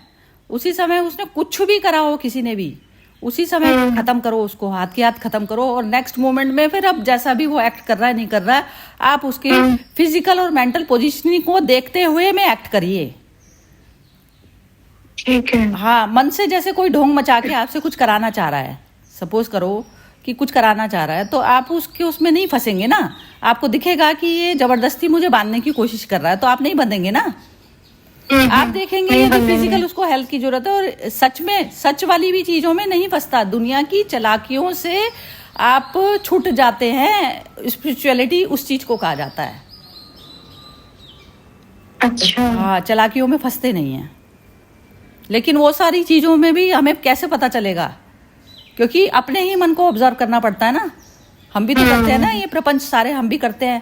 A: उसने कुछ भी करा हो किसी ने भी, उसी समय खत्म करो उसको, हाथ के हाथ खत्म करो। और नेक्स्ट मोमेंट में फिर अब जैसा भी वो एक्ट कर रहा है नहीं कर रहा है, आप उसकी फिजिकल और मेंटल पोजीशनिंग को देखते हुए में एक्ट करिए।
E: ठीक है।
A: हाँ, मन से जैसे कोई ढोंग मचा के आपसे कुछ कराना चाह रहा है, सपोज करो कि कुछ कराना चाह रहा है, तो आप उसमें नहीं फंसेंगे ना। आपको दिखेगा कि ये जबरदस्ती मुझे बांधने की कोशिश कर रहा है, तो आप नहीं बंधेंगे ना। आप देखेंगे यदि फिजिकल उसको हेल्प की जरूरत है, और सच वाली भी चीजों में नहीं फंसता, दुनिया की चालाकियों से आप छूट जाते हैं। स्पिरिचुअलिटी उस चीज को कहा जाता है।
E: अच्छा।
A: हाँ, चालाकियों में फंसते नहीं हैं। लेकिन वो सारी चीजों में भी हमें कैसे पता चलेगा? क्योंकि अपने ही मन को ऑब्जर्व करना पड़ता है ना। हम भी तो करते हैं ना, ये प्रपंच सारे हम भी करते हैं,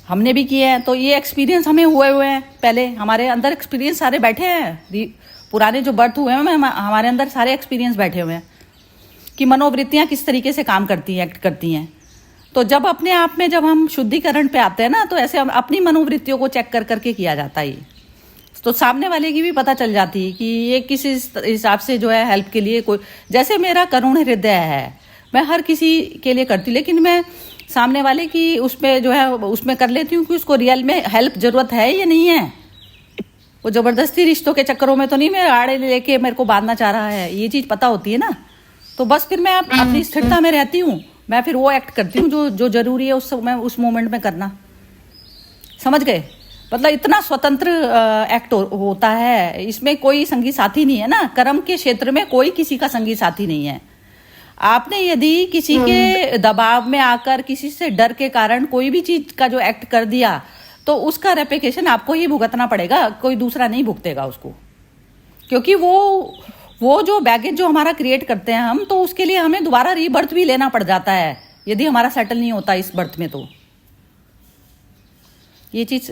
A: हमने भी किए हैं। तो ये एक्सपीरियंस हमें हुए हैं, पहले हमारे अंदर एक्सपीरियंस सारे बैठे हैं, पुराने जो बर्थ हुए हैं हमारे अंदर सारे एक्सपीरियंस बैठे हुए हैं कि मनोवृत्तियां किस तरीके से काम करती हैं, एक्ट करती हैं। तो जब अपने आप में जब हम शुद्धिकरण पे आते हैं ना, तो ऐसे अपनी मनोवृत्तियों को चेक कर करके किया जाता है। तो सामने वाले की भी पता चल जाती है कि ये किस हिसाब से जो है हेल्प के लिए कोई, जैसे मेरा करुण हृदय है, मैं हर किसी के लिए करती, लेकिन मैं सामने वाले की उसमें जो है उसमें कर लेती हूँ कि उसको रियल में हेल्प जरूरत है या नहीं है। वो जबरदस्ती रिश्तों के चक्करों में तो नहीं मेरे आड़े लेके मेरे को बांधना चाह रहा है, ये चीज पता होती है ना। तो बस फिर मैं अपनी स्थिरता में रहती हूँ, मैं फिर वो एक्ट करती हूँ जो जरूरी है उस मोमेंट में करना। समझ गए? मतलब इतना स्वतंत्र एक्ट होता है, इसमें कोई संगी साथी नहीं है ना। कर्म के क्षेत्र में कोई किसी का संगी साथी नहीं है। आपने यदि किसी के दबाव में आकर किसी से डर के कारण कोई भी चीज का जो एक्ट कर दिया तो उसका रेप्लिकेशन आपको ही भुगतना पड़ेगा, कोई दूसरा नहीं भुगतेगा उसको, क्योंकि वो जो बैगेज जो हमारा क्रिएट करते हैं हम, तो उसके लिए हमें दोबारा रीबर्थ भी लेना पड़ जाता है यदि हमारा सेटल नहीं होता इस बर्थ में। तो ये चीज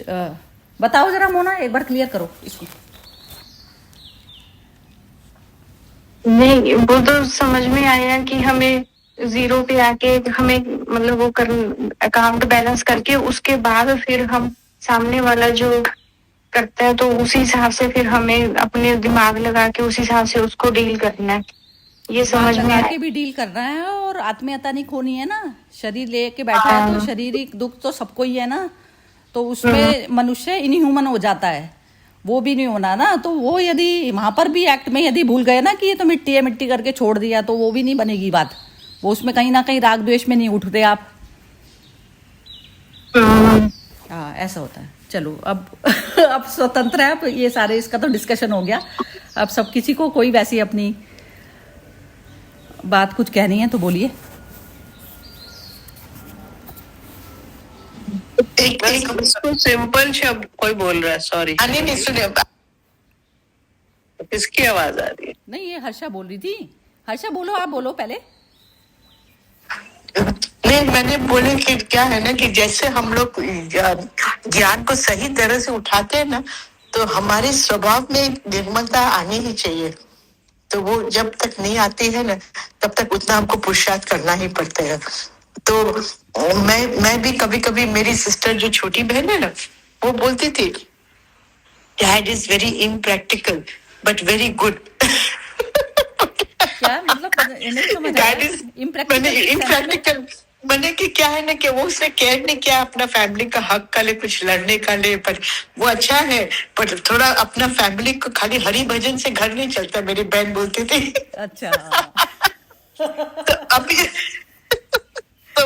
A: बताओ जरा मोना, एक बार क्लियर करो इसको।
E: नहीं, वो तो समझ में आया कि हमें जीरो पे आके हमें मतलब वो कर अकाउंट बैलेंस करके उसके बाद फिर हम सामने वाला जो करता है तो उसी हिसाब से फिर हमें अपने दिमाग लगा के उस हिसाब से उसको डील करना है, ये समझ में
A: लगा
E: आया।
A: के भी डील करना है और आत्मीयता नहीं खोनी है ना। शरीर लेके बैठा है तो शारीरिक दुख तो सबको ही है ना, तो उसमें मनुष्य इनह्यूमन हो जाता है, वो भी नहीं होना ना। तो वो यदि वहां पर भी एक्ट में यदि भूल गए ना कि ये तो मिट्टी है, मिट्टी करके छोड़ दिया, तो वो भी नहीं बनेगी बात, वो उसमें कहीं ना कहीं राग द्वेष में नहीं उठते आप। हाँ, ऐसा होता है। चलो अब अब स्वतंत्र है, अब ये सारे इसका तो डिस्कशन हो गया। अब सब किसी को कोई वैसी अपनी बात कुछ कहनी है तो बोलिए।
C: इसको सिंपल शब्द कोई बोल रहा है, सॉरी।
D: नहीं सुनिए,
C: किसकी आवाज आ रही है?
A: नहीं, ये हर्षा बोल रही थी। हर्षा बोलो, आप बोलो पहले।
D: नहीं मैंने बोले कि क्या है ना कि जैसे हम लोग ज्ञान को सही तरह से उठाते हैं ना, तो हमारे स्वभाव में निर्मलता आनी ही चाहिए। तो वो जब तक नहीं आती है ना, तब तक उतना हमको पुरुषार्थ करना ही पड़ता है। तो मैं भी कभी कभी, मेरी सिस्टर जो छोटी बहन है ना, वो बोलती थी dad is very impractical but very good.
A: क्या मतलब? नहीं समझ आया।
D: इम्प्रैक्टिकल मैंने कि क्या है ना कि वो उसने केयर नहीं किया अपना फैमिली का हक का लिए, कुछ लड़ने का लिए, पर वो अच्छा है, पर थोड़ा अपना फैमिली को, खाली हरि भजन से घर नहीं चलता, मेरी बहन बोलती थी।
A: अच्छा।
D: तो अभी तो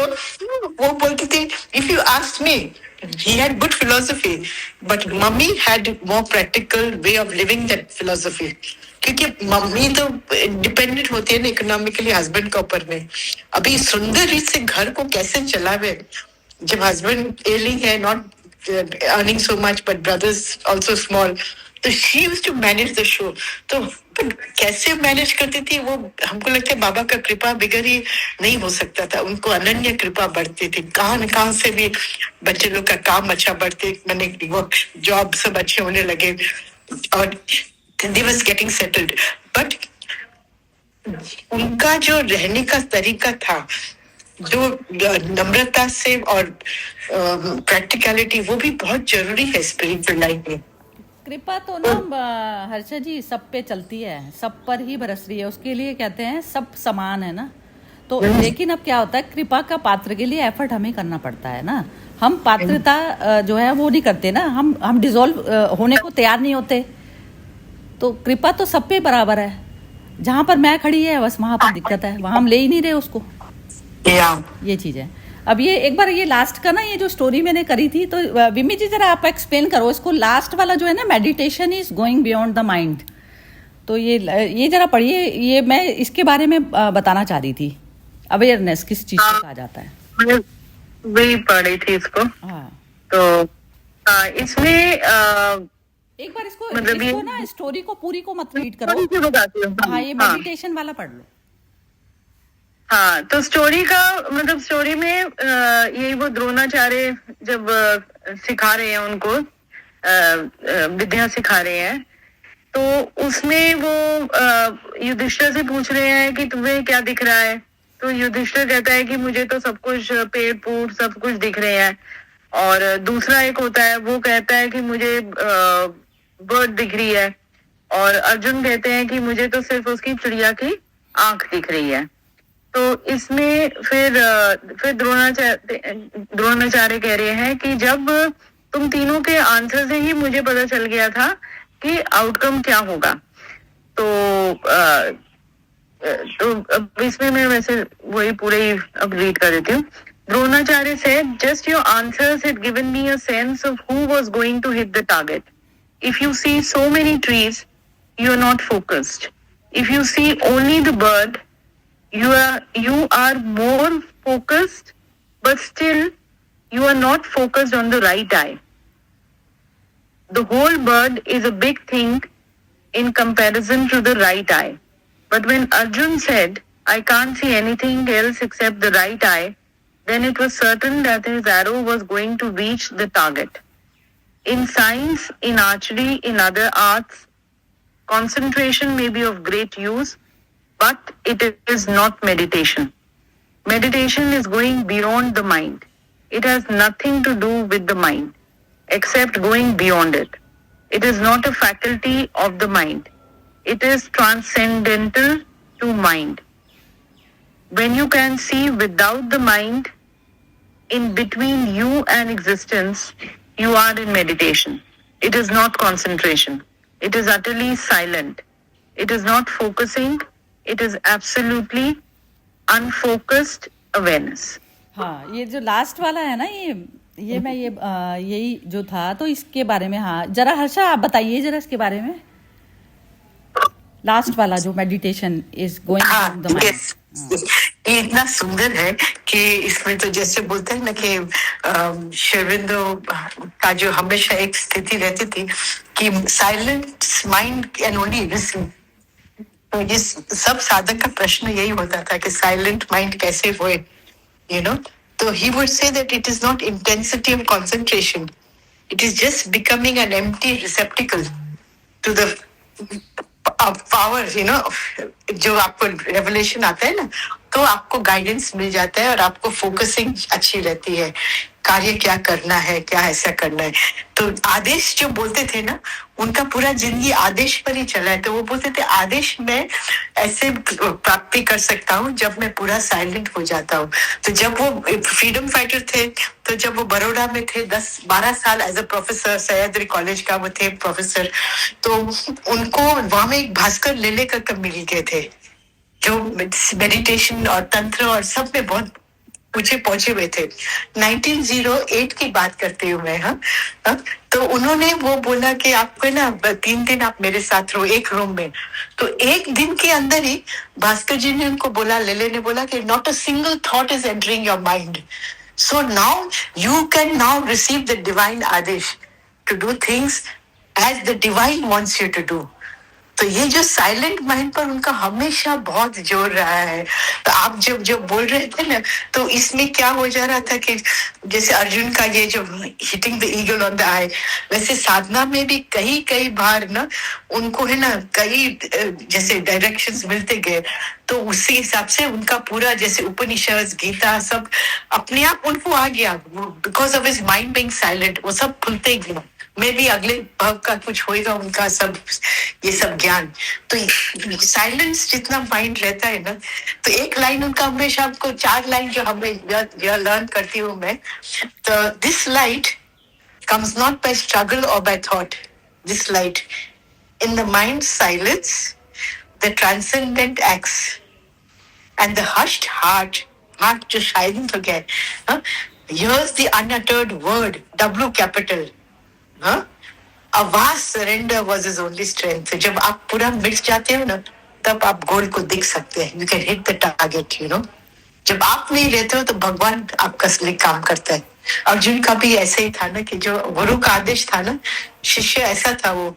D: वो बोलती थी if you ask me he had good philosophy but mummy had more practical way of living that philosophy, क्योंकि मम्मी तो डिपेंडेंट होती है ना इकोनॉमिकली हस्बैंड के ऊपर में। अभी सुंदर रीत से घर को कैसे चलावे जब हस्बैंड एलिंग है, not earning so much but brothers also small, तो she used to manage the show. तो कैसे मैनेज करती थी वो, हमको लगता है बाबा का कृपा बिगड़ ही नहीं हो सकता था, उनको अनन्य कृपा बढ़ती थी। कहाँ न कहाँ से भी बच्चे लोग का काम अच्छा बढ़ते, मैंने वो जॉब सब अच्छे होने लगे और they was getting settled, but उनका जो रहने का तरीका था, जो नम्रता से और प्रैक्टिकलिटी, वो भी बहुत जरूरी है स्पिरिचुअल लाइफ में।
A: कृपा तो ना हर्षा जी सब पे चलती है, सब पर ही बरस रही है, उसके लिए कहते हैं सब समान है ना। तो लेकिन अब क्या होता है, कृपा का पात्र के लिए एफर्ट हमें करना पड़ता है ना। हम पात्रता जो है वो नहीं करते ना, हम डिसॉल्व होने को तैयार नहीं होते। तो कृपा तो सब पे बराबर है, जहां पर मैं खड़ी है बस वहां पर दिक्कत है, वहां हम ले ही नहीं रहे उसको। ये चीज है। अब ये एक बार ये लास्ट का ना, ये जो स्टोरी मैंने करी थी, तो विमी जी जरा आप एक्सप्लेन करो इसको। लास्ट वाला जो है ना, meditation is going beyond the mind, तो ये जरा पढ़िए। ये मैं इसके बारे में बताना चाह रही थी, अवेयरनेस किस चीज को कहा जाता है।
B: मैं वही पढ़ी थी इसको।
A: हाँ,
B: तो इसमें
A: एक बार इसको
B: मतलब
A: इसको ना स्टोरी को पूरी को मत रीड करो।
B: स्टोरी से बताती हूँ।
A: हाँ, ये मेडिटेशन वाला पढ़ लो।
B: हाँ, तो स्टोरी का मतलब, स्टोरी में यही वो द्रोणाचार्य जब सिखा रहे हैं उनको, विद्या सिखा रहे हैं, तो उसमें वो युधिष्ठिर से पूछ रहे हैं कि तुम्हें क्या दिख रहा है। तो युधिष्ठिर कहता है कि मुझे तो सब कुछ पेड़ फूल सब कुछ दिख रहे हैं। और दूसरा एक होता है, वो कहता है कि मुझे बर्ड दिख रही है। और अर्जुन कहते हैं कि मुझे तो सिर्फ उसकी चिड़िया की आंख दिख रही है। तो इसमें फिर द्रोणाचार्य कह रहे हैं कि जब तुम तीनों के आंसर से ही मुझे पता चल गया था कि आउटकम क्या होगा। तो अब इसमें मैं वैसे वही पूरे ही अब रीड कर देती हूँ। Dronacharya said, just your answers had given me a sense of who was going to hit the target. If you see so many trees, you are not focused. If you see only the bird, you are more focused, but still you are not focused on the right eye. The whole bird is a big thing in comparison to the right eye. But when Arjun said, I can't see anything else except the right eye, then it was certain that his arrow was going to reach the target. In science, in archery, in other arts, concentration may be of great use, but it is not meditation. Meditation is going beyond the mind. It has nothing to do with the mind, except going beyond it. It is not a faculty of the mind. It is transcendental to mind. When you can see without the mind, in between you and existence, you are in meditation. It is not concentration. It is utterly silent. It is not focusing. It is absolutely unfocused awareness.
A: हाँ, ये जो last वाला है ना, ये मैं यही जो था, तो इसके बारे में, हाँ जरा हर्षा आप बताइए जरा इसके बारे में, लास्ट वाला जो meditation is going the mind.
D: ये इतना सुंदर है कि इसमें तो जैसे बोलते हैं ना कि शेरविंदो का जो हमेशा एक स्थिति रहती थी कि silent mind can only listen. तो ये सब साधक का प्रश्न यही होता था कि साइलेंट माइंड कैसे होए, you know. So he would say that it is not intensity of concentration. It is just becoming an empty receptacle to the power, you know. जो आपको revelation आता है ना, तो आपको guidance मिल जाता है और आपको focusing अच्छी रहती है, कार्य क्या करना है, क्या ऐसा करना है। तो आदेश जो बोलते थे ना, उनका पूरा जिंदगी आदेश पर ही चला है। तो वो बोलते थे आदेश में ऐसे प्राप्ति कर सकता हूँ जब मैं पूरा साइलेंट हो जाता हूँ। तो जब वो फ्रीडम फाइटर थे, तो जब वो बड़ौदा में थे 10-12 साल as a professor, Sahyadri college का वो थे प्रोफेसर, तो उनको वहां में एक भास्कर लेलेकर मिल गए थे जो मेडिटेशन और तंत्र और सब में बहुत ऊंचे पहुंचे हुए थे। 1908 की बात करती हूँ मैं। हाँ, तो उन्होंने वो बोला कि आपको ना 3 दिन आप मेरे साथ रहो एक रूम में। तो एक दिन के अंदर ही भास्कर जी ने उनको बोला, लेले ने बोला कि not a single thought is entering your mind, so now you can now receive the divine आदेश to do things as the divine wants you to do. तो ये जो साइलेंट माइंड पर उनका हमेशा बहुत जोर रहा है। तो आप जब बोल रहे थे ना, तो इसमें क्या हो जा रहा था कि जैसे अर्जुन का ये जो hitting the eagle on the eye, वैसे साधना में भी कई बार ना उनको है ना कई जैसे डायरेक्शंस मिलते गए, तो उसी हिसाब से उनका पूरा जैसे उपनिषद गीता सब अपने आप उनको आ गया, because of his mind being silent, वो सब खुलते गए। मे भी अगले भाव का कुछ होएगा उनका सब ये सब ज्ञान। तो साइलेंस जितना माइंड रहता है ना, तो एक लाइन उनका हमेशा आपको 4 लाइन जो हमें लर्न करती हूँ मैं, तो this light comes not by struggle or by thought. This light in the mind's silence, the transcendent acts, and the hushed heart जो silent हो गया है, hears the unuttered word, W capital. A vast surrender was his only strength. जब आप पूरा मिट जाते हो ना, तब आप गोल को दिख सकते हैं। You can hit the target, you know. जब आप नहीं रहते हो तो भगवान आपका असली काम करता है। अर्जुन का भी ऐसे ही था ना कि जो गुरु का आदेश था ना, शिष्य ऐसा था वो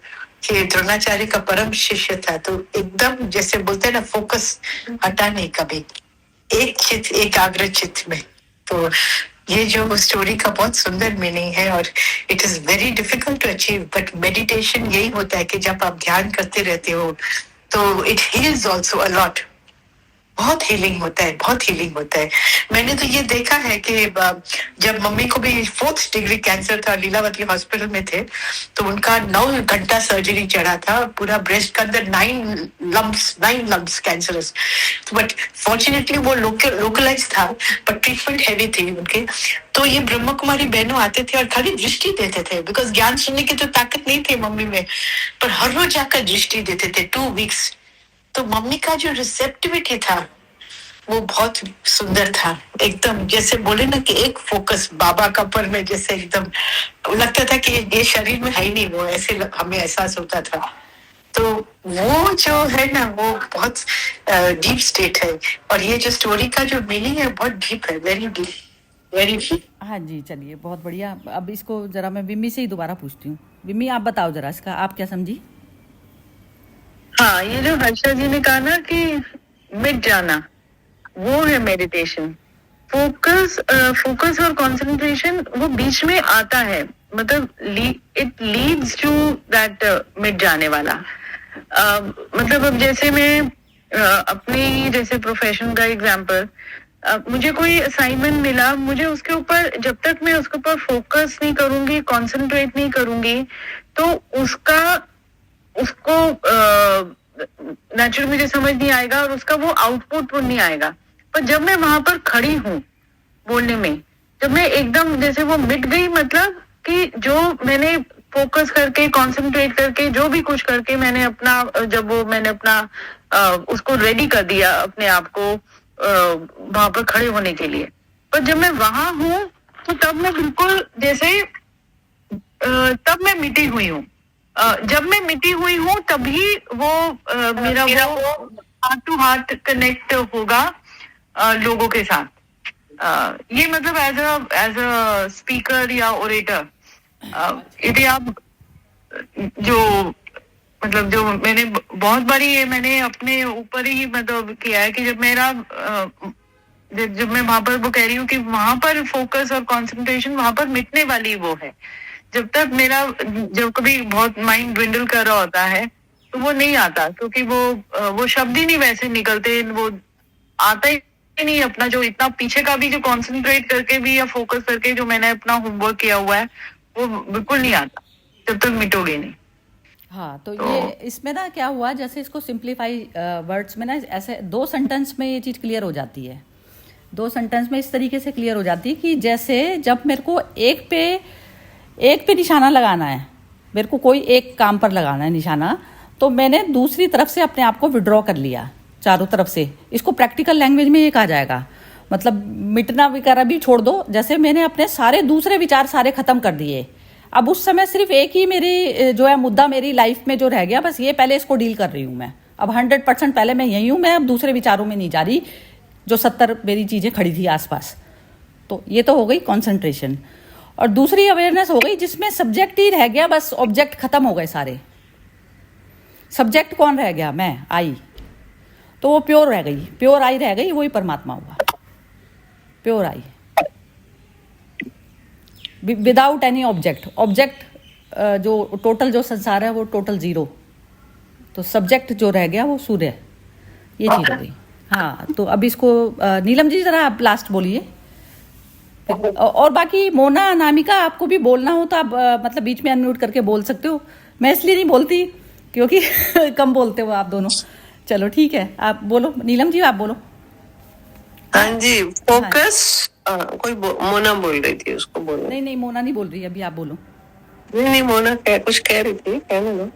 D: कि द्रोणाचार्य का परम शिष्य था, तो एकदम जैसे बोलते हैं ना, फोकस हटा नहीं कभी, एक चित्त एकाग्र चित्त में। तो ये जो स्टोरी का बहुत सुंदर मीनिंग है और it is very difficult to achieve, but meditation यही होता है कि जब आप ध्यान करते रहते हो तो it heels also a lot. बहुत हीलिंग होता है, बहुत हीलिंग होता है। मैंने तो ये देखा है कि जब मम्मी को भी 4th डिग्री कैंसर था, लीलावती हॉस्पिटल में थे, तो उनका 9 घंटा सर्जरी चढ़ा था, पूरा ब्रेस्ट के अंदर 9 लम्स कैंसरस। बट फॉर्चुनेटली वो लोकलाइज था, पर ट्रीटमेंट हैवी थी उनके। तो ये ब्रह्म कुमारी बहनों आते थे और खाली दृष्टि देते थे, बिकॉज ज्ञान सुनने की तो ताकत नहीं थी मम्मी में, पर हर रोज आकर दृष्टि देते थे 2 वीक्स। तो मम्मी का जो रिसेप्टिविटी था वो बहुत सुंदर था, एकदम जैसे बोले ना कि एक फोकस बाबा का पर में, जैसे एकदम लगता था कि ये शरीर में है ही नहीं, वो ऐसे हमें एहसास होता था। तो वो जो है ना वो बहुत डीप स्टेट है, और ये जो स्टोरी का जो मीनिंग है बहुत डीप है, वेरी डीप, वेरी डीप।
A: हाँ जी, चलिए बहुत बढ़िया। अब इसको ज़रा मैं विम्मी से ही दोबारा पूछती हूँ। विम्मी, आप बताओ ज़रा इसका, आप क्या समझी?
B: हाँ, ये जो हर्षा जी ने कहा ना कि मिट जाना, वो है मेडिटेशन। फोकस और कंसंट्रेशन वो बीच में आता है, मतलब इट लीड्स टू दैट मिट जाने वाला। मतलब अब जैसे मैं अपने जैसे प्रोफेशन का एग्जांपल, मुझे कोई असाइनमेंट मिला, मुझे उसके ऊपर जब तक मैं उसके ऊपर फोकस नहीं करूंगी, कंसंट्रेट नहीं करूंगी, तो उसको नेचुरल मुझे समझ नहीं आएगा और उसका वो आउटपुट वो नहीं आएगा। पर जब मैं वहां पर खड़ी हूँ बोलने में, जब मैं एकदम जैसे वो मिट गई, मतलब कि जो मैंने फोकस करके कंसंट्रेट करके जो भी कुछ करके मैंने अपना, जब वो मैंने अपना उसको रेडी कर दिया अपने आप को वहां पर खड़े होने के लिए, पर जब मैं वहां हूँ तो तब मैं बिल्कुल जैसे तब मैं मिटी हुई हूँ। जब मैं मिटी हुई हूँ तभी वो मेरा वो हार्ट टू हार्ट कनेक्ट होगा लोगों के साथ। ये मतलब एज अ स्पीकर या ओरेटर, यदि आप जो मतलब जो मैंने बहुत बारी ये मैंने अपने ऊपर ही मतलब किया है कि जब मेरा जब मैं वहां पर वो कह रही हूँ कि वहां पर फोकस और कंसंट्रेशन वहां पर मिटने वाली वो है। जब तक मेरा जब कभी बहुत माइंड ड्विंडल कर रहा होता है तो वो नहीं आता, क्योंकि वो शब्द ही नहीं वैसे निकलते, वो आता ही नहीं अपना जो इतना पीछे का भी जो कंसंट्रेट करके भी या फोकस करके जो मैंने अपना होमवर्क किया हुआ है वो बिल्कुल नहीं आता जब तक मिटोगे नहीं।
A: हाँ, तो ये इसमें ना क्या हुआ, जैसे इसको सिंप्लीफाई वर्ड्स में ना ऐसे 2 सेंटेंस में ये चीज़ क्लियर हो जाती है। 2 सेंटेंस में इस तरीके से क्लियर हो जाती है कि जैसे जब मेरे को एक पे निशाना लगाना है, मेरे को कोई एक काम पर लगाना है निशाना, तो मैंने दूसरी तरफ से अपने आप को विड्रॉ कर लिया चारों तरफ से। इसको प्रैक्टिकल लैंग्वेज में ये कहा जाएगा, मतलब मिटना वगैरह भी छोड़ दो। जैसे मैंने अपने सारे दूसरे विचार सारे खत्म कर दिए, अब उस समय सिर्फ एक ही मेरी जो है मुद्दा मेरी लाइफ में जो रह गया, बस ये पहले इसको डील कर रही हूँ मैं। अब 100% पहले मैं यही हूँ, मैं अब दूसरे विचारों में नहीं जा रही जो 70 मेरी चीज़ें खड़ी थी आसपास। तो ये तो हो गई कॉन्सेंट्रेशन। और दूसरी अवेयरनेस हो गई जिसमें सब्जेक्ट ही रह गया, बस ऑब्जेक्ट खत्म हो गए सारे। सब्जेक्ट कौन रह गया? मैं, आई। तो वो प्योर रह गई, प्योर आई रह गई, वही परमात्मा हुआ, प्योर आई, विदाउट एनी ऑब्जेक्ट जो टोटल जो संसार है वो टोटल जीरो। तो सब्जेक्ट जो रह गया वो सूर्य, ये चीज़ हो गई। हाँ, तो अब इसको नीलम जी ज़रा आप लास्ट बोलिए, और बाकी मोना, अनामिका, आपको भी बोलना हो तो आप मतलब बीच में अनम्यूट करके बोल सकते हो। मैं इसलिए नहीं बोलती क्योंकि कम बोलते हो आप दोनों। चलो ठीक है, आप बोलो। नीलम जी आप बोलो।
C: हाँ जी, फोकस। कोई मोना बोल रही थी, उसको बोलो।
A: नहीं, मोना नहीं बोल रही, अभी आप बोलो।
C: नहीं, मोना कुछ कह रही थी, कहने दो।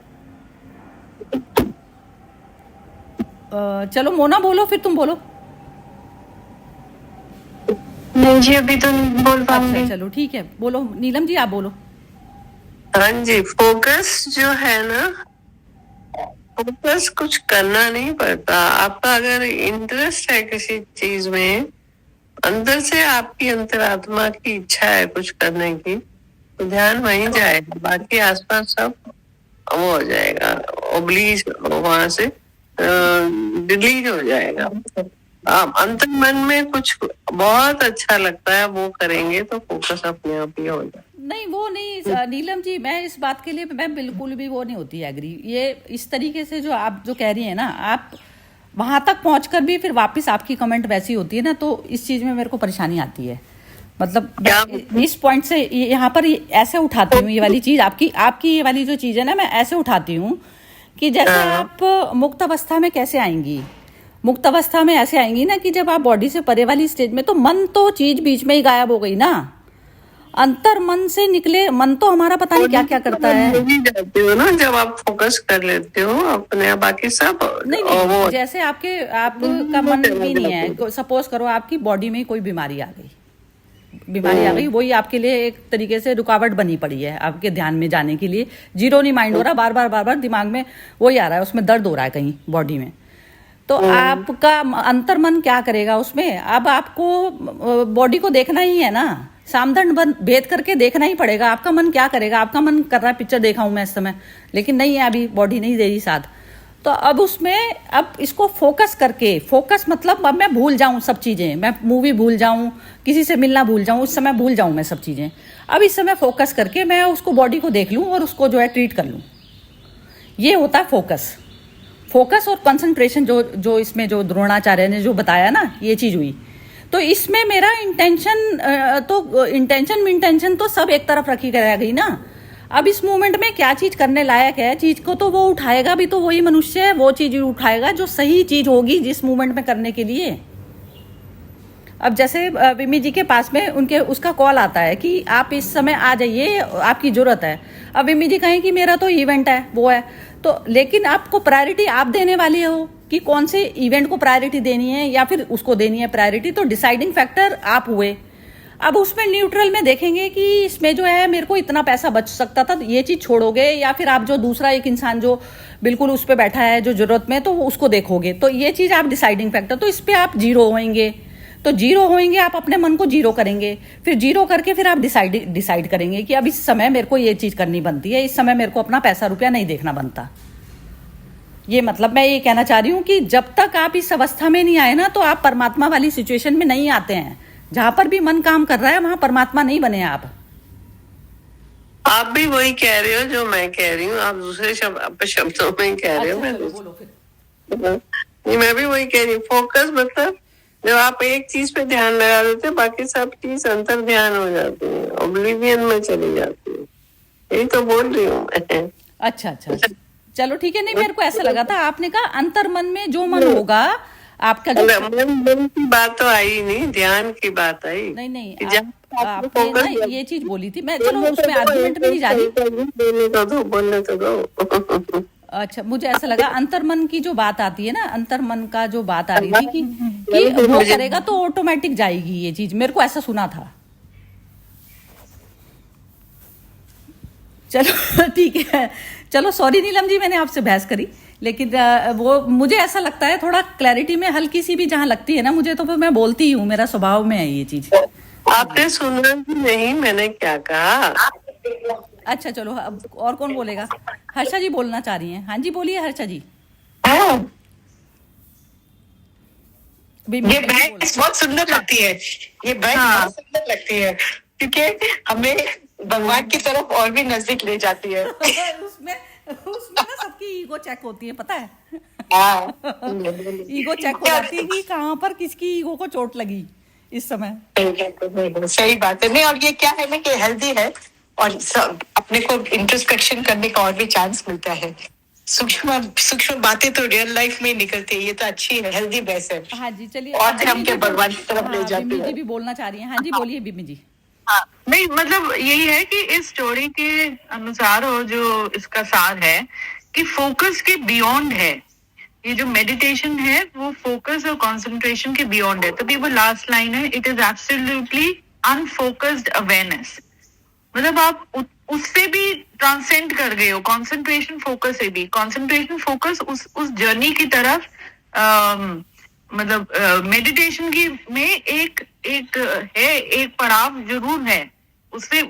A: चलो मोना बोलो, फिर तुम बोलो।
E: नहीं जी, अभी तो नहीं बोल पाऊंगी।
A: अच्छा, चलो ठीक है, बोलो नीलम जी, आप बोलो।
C: हाँ जी, फोकस जो है ना, फोकस कुछ करना नहीं पड़ता। आपका अगर इंटरेस्ट है किसी चीज में, अंदर से आपकी अंतरात्मा की इच्छा है कुछ करने की, तो ध्यान वहीं जाएगा, बाकी आसपास सब वो हो जाएगा, ओब्लीज वहां से डिलीट हो जाएगा। आप अंतर मन में कुछ बहुत अच्छा लगता है वो करेंगे तो फोकस अपने आप ही हो जाए।
A: नहीं, वो नहीं नीलम जी, मैं इस बात के लिए मैं बिल्कुल भी वो नहीं होती एग्री। ये इस तरीके से जो आप जो कह रही हैं ना, आप वहां तक पहुंचकर भी फिर वापस आपकी कमेंट वैसी होती है ना, तो इस चीज में मेरे को परेशानी आती है। मतलब इस पॉइंट से यहाँ पर ऐसे उठाती हूँ ये वाली चीज, आपकी ये वाली जो चीज है ना, मैं ऐसे उठाती हूँ कि जैसे आप मुक्त अवस्था में कैसे आएंगी। मुक्त अवस्था में ऐसे आएंगी ना कि जब आप बॉडी से परे वाली स्टेज में, तो मन तो चीज बीच में ही गायब हो गई ना, अंतर मन से निकले, मन तो हमारा पता नहीं क्या क्या करता है।
C: जाते हो ना जब आप फोकस कर लेते हो अपने, बाकी सब
A: नहीं, जैसे आपका मन भी नहीं है, सपोज करो आपकी बॉडी में कोई बीमारी आ गई, बीमारी आ गई, वही आपके लिए एक तरीके से रुकावट बनी पड़ी है आपके ध्यान में जाने के लिए। जीरो नहीं माइंड हो रहा, बार बार दिमाग में वही आ रहा है, उसमें दर्द हो रहा है कहीं बॉडी में। तो आपका अंतर्मन क्या करेगा उसमें? अब आपको बॉडी को देखना ही है ना, सामदंड भेद करके देखना ही पड़ेगा। आपका मन क्या करेगा? आपका मन कर रहा है पिक्चर देखा हूं मैं इस समय, लेकिन नहीं है, अभी बॉडी नहीं दे रही साथ। तो अब उसमें अब इसको फोकस करके, फोकस मतलब अब मैं भूल जाऊं सब चीजें, मैं मूवी भूल जाऊं, किसी से मिलना भूल जाऊं, उस समय भूल जाऊं मैं सब चीजें। अब इस समय फोकस करके मैं उसको बॉडी को देख लूं और उसको जो है ट्रीट कर लूं। ये होता है फोकस। फोकस और कंसंट्रेशन जो इसमें जो द्रोणाचार्य ने जो बताया ना, ये चीज हुई। तो इसमें मेरा इंटेंशन तो सब एक तरफ रखी रह गई ना। अब इस मूवमेंट में क्या चीज करने लायक है, चीज को तो वो उठाएगा भी, तो वही मनुष्य है, वो चीज उठाएगा जो सही चीज होगी जिस मूवमेंट में करने के लिए। अब जैसे विमी जी के पास में उनके उसका कॉल आता है कि आप इस समय आ जाइए, आपकी जरूरत है। अब विमी जी कहें कि मेरा तो इवेंट है, वो है, तो लेकिन आपको प्रायोरिटी आप देने वाले हो कि कौन से इवेंट को प्रायोरिटी देनी है या फिर उसको देनी है प्रायोरिटी। तो डिसाइडिंग फैक्टर आप हुए। अब उसमें न्यूट्रल में देखेंगे कि इसमें जो है मेरे को इतना पैसा बच सकता था, ये चीज छोड़ोगे, या फिर आप जो दूसरा एक इंसान जो बिल्कुल उस पर बैठा है जो जरूरत में, तो उसको देखोगे। तो ये चीज आप डिसाइडिंग फैक्टर, तो इस पे आप जीरो होंगे। तो जीरो होंगे, आप अपने मन को जीरो करेंगे, फिर जीरो करके फिर आप डिसाइड करेंगे कि अब इस समय मेरे को ये चीज करनी बनती है, इस समय मेरे को अपना पैसा रुपया नहीं देखना बनता। ये मतलब मैं ये कहना चाह रही हूँ कि जब तक आप इस अवस्था में नहीं आए ना, तो आप परमात्मा वाली सिचुएशन में नहीं आते हैं। जहां पर भी मन काम कर रहा है वहां परमात्मा नहीं बने आप
C: भी वही कह रहे हो जो मैं कह रही हूँ, आप दूसरे शब्दों में कह रहे हो। मैं भी वही कह रही हूँ। फोकस मतलब जब आप एक चीज पे ध्यान लगा देते हैं, बाकी सब चीज अंतर ध्यान हो जाती है, ऑब्लिवियन में चली जाती है। यही तो बोल रही हूँ मैं।
A: अच्छा, चलो ठीक है। नहीं, मेरे को ऐसा लगा था आपने कहा अंतर मन में जो मन होगा आपका जो
C: मन की बात तो आई नहीं, ध्यान की बात आई।
A: नहीं, आपने ना ये चीज बोली थी। मैं चलो उसमें आर्गुमेंट में नहीं जा रही,
C: बोलने तो दो।
A: अच्छा, मुझे ऐसा लगा अंतर्मन की जो बात आती है ना, अंतर्मन का जो बात आ रही थी कि वो करेगा तो ऑटोमेटिक जाएगी ये चीज, मेरे को ऐसा सुना था। चलो ठीक है, चलो सॉरी नीलम जी, मैंने आपसे बहस करी, लेकिन वो मुझे ऐसा लगता है थोड़ा क्लैरिटी में हल्की सी भी जहां लगती है ना मुझे, तो फिर मैं बोलती हूँ, मेरा स्वभाव में है ये चीज।
C: आपने सुना नहीं मैंने क्या कहा?
A: अच्छा चलो, अब और कौन बोलेगा? हर्षा जी बोलना चाह रही हैं। हाँ जी, बोलिए हर्षा जी।
D: ये बहस बहुत सुंदर लगती है, ये बहस बहुत सुंदर लगती है, क्योंकि हमें भगवान की तरफ और भी नजदीक ले जाती है।
A: उसमें ना सबकी ईगो चेक होती है, पता है। ईगो चेक हो जाती है कि कहाँ पर किसकी ईगो को चोट लगी इस समय।
D: सही बात है। नहीं, और ये क्या है ना कि हेल्दी है और अपने को इंट्रोस्पेक्शन करने का और भी चांस मिलता है। सूक्ष्म बातें तो रियल लाइफ में निकलती है, ये तो अच्छी है, हेल्दी बहस है।
A: हाँ जी, चलिए।
D: और हम के भगवान की तरफ ले जाते हैं।
A: बिमी जी भी बोलना चाह रही हैं। हाँ जी, बोलिए बिमी जी।
B: हाँ, नहीं मतलब यही है कि इस स्टोरी के अनुसार, और जो इसका सार है कि फोकस के बियॉन्ड है। ये जो मेडिटेशन है वो फोकस और कंसंट्रेशन के बियॉन्ड है। तभी वो लास्ट लाइन है, it is absolutely unfocused awareness. मतलब आप उससे भी ट्रांसेंड कर गए हो, कंसंट्रेशन फोकस से भी। कंसंट्रेशन फोकस उस जर्नी की तरफ मतलब मेडिटेशन की में एक पड़ाव जरूर है, उससे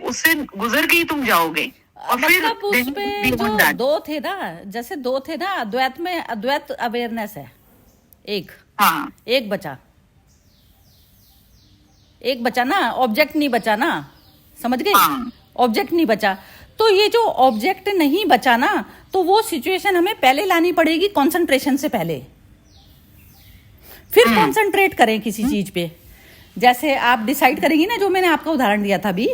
B: गुजर के ही तुम जाओगे। और
A: मतलब
B: फिर
A: उसपे जो दो थे ना, अद्वैत में अद्वैत अवेयरनेस है एक बचा ना, ऑब्जेक्ट नहीं बचा ना, समझ गए? ऑब्जेक्ट नहीं बचा। तो ये जो ऑब्जेक्ट नहीं बचा ना, तो वो सिचुएशन हमें पहले लानी पड़ेगी कंसंट्रेशन से पहले, फिर कंसंट्रेट करें किसी चीज पे। जैसे आप डिसाइड करेंगी ना, जो मैंने आपका उदाहरण दिया था अभी,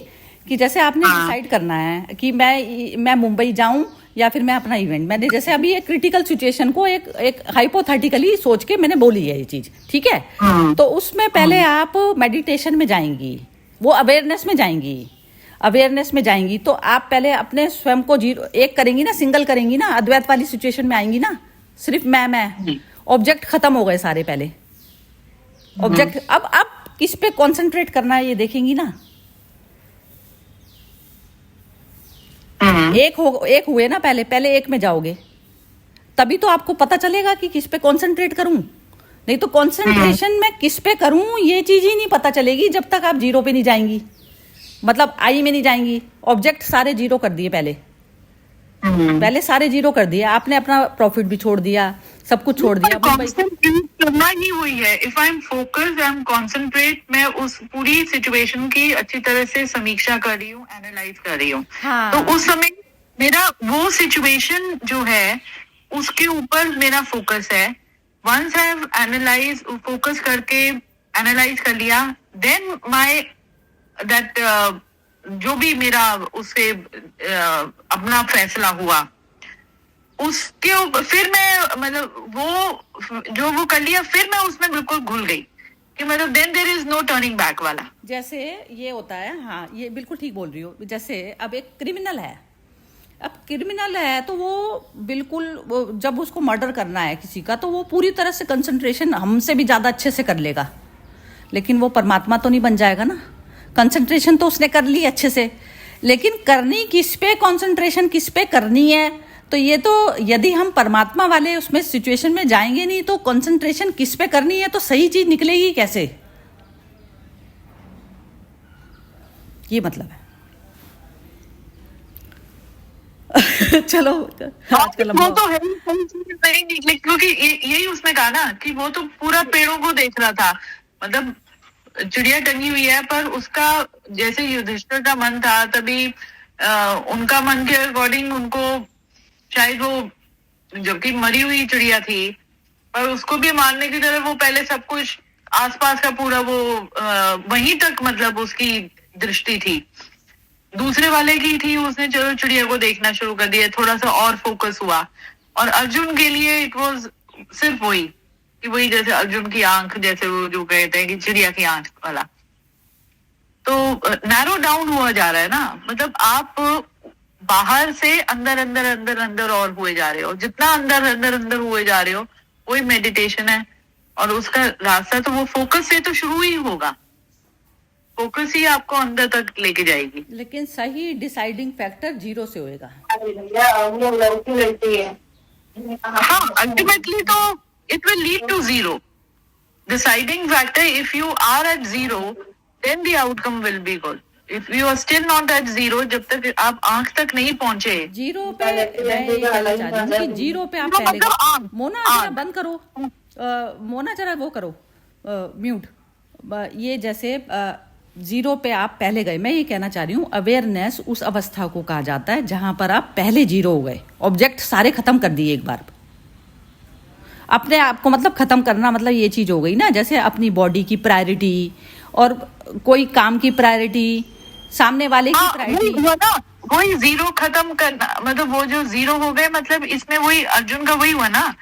A: कि जैसे आपने डिसाइड करना है कि मैं मुंबई जाऊं या फिर मैं अपना इवेंट, मैंने जैसे अभी एक क्रिटिकल सिचुएशन को एक हाइपोथेटिकली सोच के मैंने बोली है ये चीज, ठीक है? तो उसमें पहले आप मेडिटेशन में जाएंगी, वो अवेयरनेस में जाएंगी। तो आप पहले अपने स्वयं को एक करेंगी ना, सिंगल करेंगी ना, अद्वैत वाली सिचुएशन में आएंगी ना, सिर्फ मैं ऑब्जेक्ट खत्म हो गए सारे। पहले ऑब्जेक्ट, अब किस पे कंसंट्रेट करना है ये देखेंगी ना, एक हुए ना, पहले पहले एक में जाओगे, तभी तो आपको पता चलेगा कि किस पे कंसंट्रेट करूं। नहीं तो कंसंट्रेशन में किस पे करूं ये चीज ही नहीं पता चलेगी जब तक आप जीरो पे नहीं जाएंगी, मतलब आई में नहीं जाएंगी। ऑब्जेक्ट सारे जीरो कर दिए पहले सारे जीरो कर दिए आपने, अपना प्रॉफिट भी छोड़ दिया, सब कुछ छोड़ दिया।
B: कॉन्सेंट्रेट करना ही हुई है। If I am focused, I am concentrate, मैं उस पूरी सिचुएशन की अच्छी तरह से समीक्षा कर रही हूँ, एनालाइज कर रही हूँ।
A: हाँ।
B: तो उस समय मेरा वो सिचुएशन जो है उसके ऊपर मेरा फोकस है। Once I have analyse, focus करके एनालाइज कर लिया, देन माय दैट जो भी मेरा उससे अपना फैसला हुआ, उसके फिर मैं मतलब वो कर लिया, फिर मैं उसमें बिल्कुल घुल गई कि मतलब then there is no turning back वाला।
A: जैसे ये होता है, हाँ ये बिल्कुल ठीक बोल रही हो। जैसे अब एक क्रिमिनल है, अब क्रिमिनल है तो वो बिल्कुल जब उसको मर्डर करना है किसी का, तो वो पूरी तरह से कंसंट्रेशन हमसे भी ज़्यादा अच्छे से कर लेगा, लेकिन वो परमात्मा तो नहीं बन जाएगा ना। कंसंट्रेशन तो उसने कर ली अच्छे से, लेकिन करनी किस पे, कंसंट्रेशन किस पे करनी है, तो ये तो यदि हम परमात्मा वाले उसमें सिचुएशन में जाएंगे नहीं तो कंसंट्रेशन किस पे करनी है तो सही चीज निकलेगी कैसे, ये मतलब है। चलो आजकल
B: वो तो है नहीं निकले, क्योंकि यही उसने कहा ना कि वो तो पूरा पेड़ों को देख रहा था, मतलब चिड़िया टंगी हुई है, पर उसका जैसे युधिष्ठिर का मन था तभी उनका मन के अकॉर्डिंग उनको शायद वो जबकि मरी हुई चिड़िया थी, पर उसको भी मारने की तरह वो पहले सब कुछ आसपास का पूरा वो वहीं तक मतलब उसकी दृष्टि थी। दूसरे वाले की थी, उसने चलो चिड़िया को देखना शुरू कर दिया, थोड़ा सा और फोकस हुआ। और अर्जुन के लिए इट वाज सिर्फ वही कि वही जैसे अर्जुन की आंख, जैसे वो जो कहते हैं कि चिड़िया की आंख वाला, तो नैरो डाउन हुआ जा रहा है ना। मतलब आप बाहर से अंदर अंदर अंदर अंदर और हुए जा रहे हो, जितना अंदर अंदर अंदर हुए जा रहे हो वही मेडिटेशन है। और उसका रास्ता तो वो फोकस से तो शुरू ही होगा, फोकस ही आपको अंदर तक लेके जाएगी।
A: लेकिन सही डिसाइडिंग फैक्टर जीरो से होएगा।
B: हाँ, अल्टीमेटली तो it will lead to zero. Deciding factor, if you are at zero then the outcome will be good. If you are still not at zero, जब तक आप आंख तक नहीं पहुंचे
A: जीरो पे, मैं ये कहना चाह रही हूँ कि जीरो पे आप पहले
B: मतलब
A: मोना जरा बंद करो, मोना जरा वो करो म्यूट। ये जैसे जीरो पे आप पहले गए, मैं ये कहना चाह रही हूँ अवेयरनेस उस अवस्था को कहा जाता है जहां पर आप पहले जीरो हो गए, ऑब्जेक्ट सारे खत्म कर दिए एक बार, अपने आप को मतलब खत्म करना, मतलब ये चीज हो गई ना। जैसे अपनी बॉडी की प्रायोरिटी और कोई काम की प्रायोरिटी, सामने वाले की प्रायोरिटी,
B: वही जीरो खत्म करना, मतलब वो जो जीरो हो गए, मतलब इसमें वही अर्जुन का वही हुआ ना।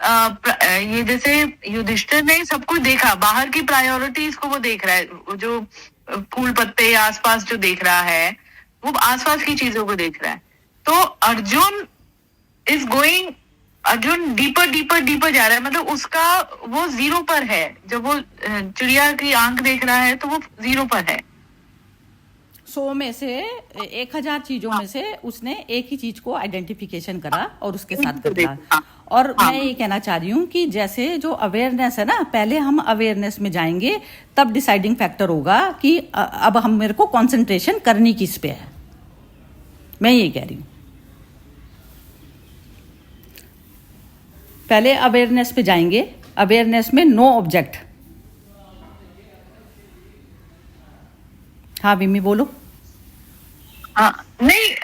B: ये जैसे युधिष्ठिर ने सब कुछ देखा, बाहर की प्रायोरिटीज को वो देख रहा है, वो जो फूल पत्ते आसपास जो देख रहा है वो आसपास की चीजों को देख रहा है। तो Arjun is going, Arjun deeper deeper deeper जा रहा है, मतलब उसका वो जीरो पर है। जब वो चिड़िया की आंख देख रहा है तो वो जीरो पर है।
A: 100 में से 1000 चीजों में से उसने एक ही चीज को आइडेंटिफिकेशन करा और उसके साथ कर दिया। और मैं ये कहना चाह रही हूँ कि जैसे जो अवेयरनेस है ना, पहले हम अवेयरनेस में जाएंगे तब डिसाइडिंग फैक्टर होगा कि अब हम मेरे को कंसंट्रेशन करनी किस पे है, मैं ये कह रही हूँ। पहले अवेयरनेस पे जाएंगे, अवेयरनेस में नो ऑब्जेक्ट। हाँ विमी बोलो।
B: हाँ नहीं,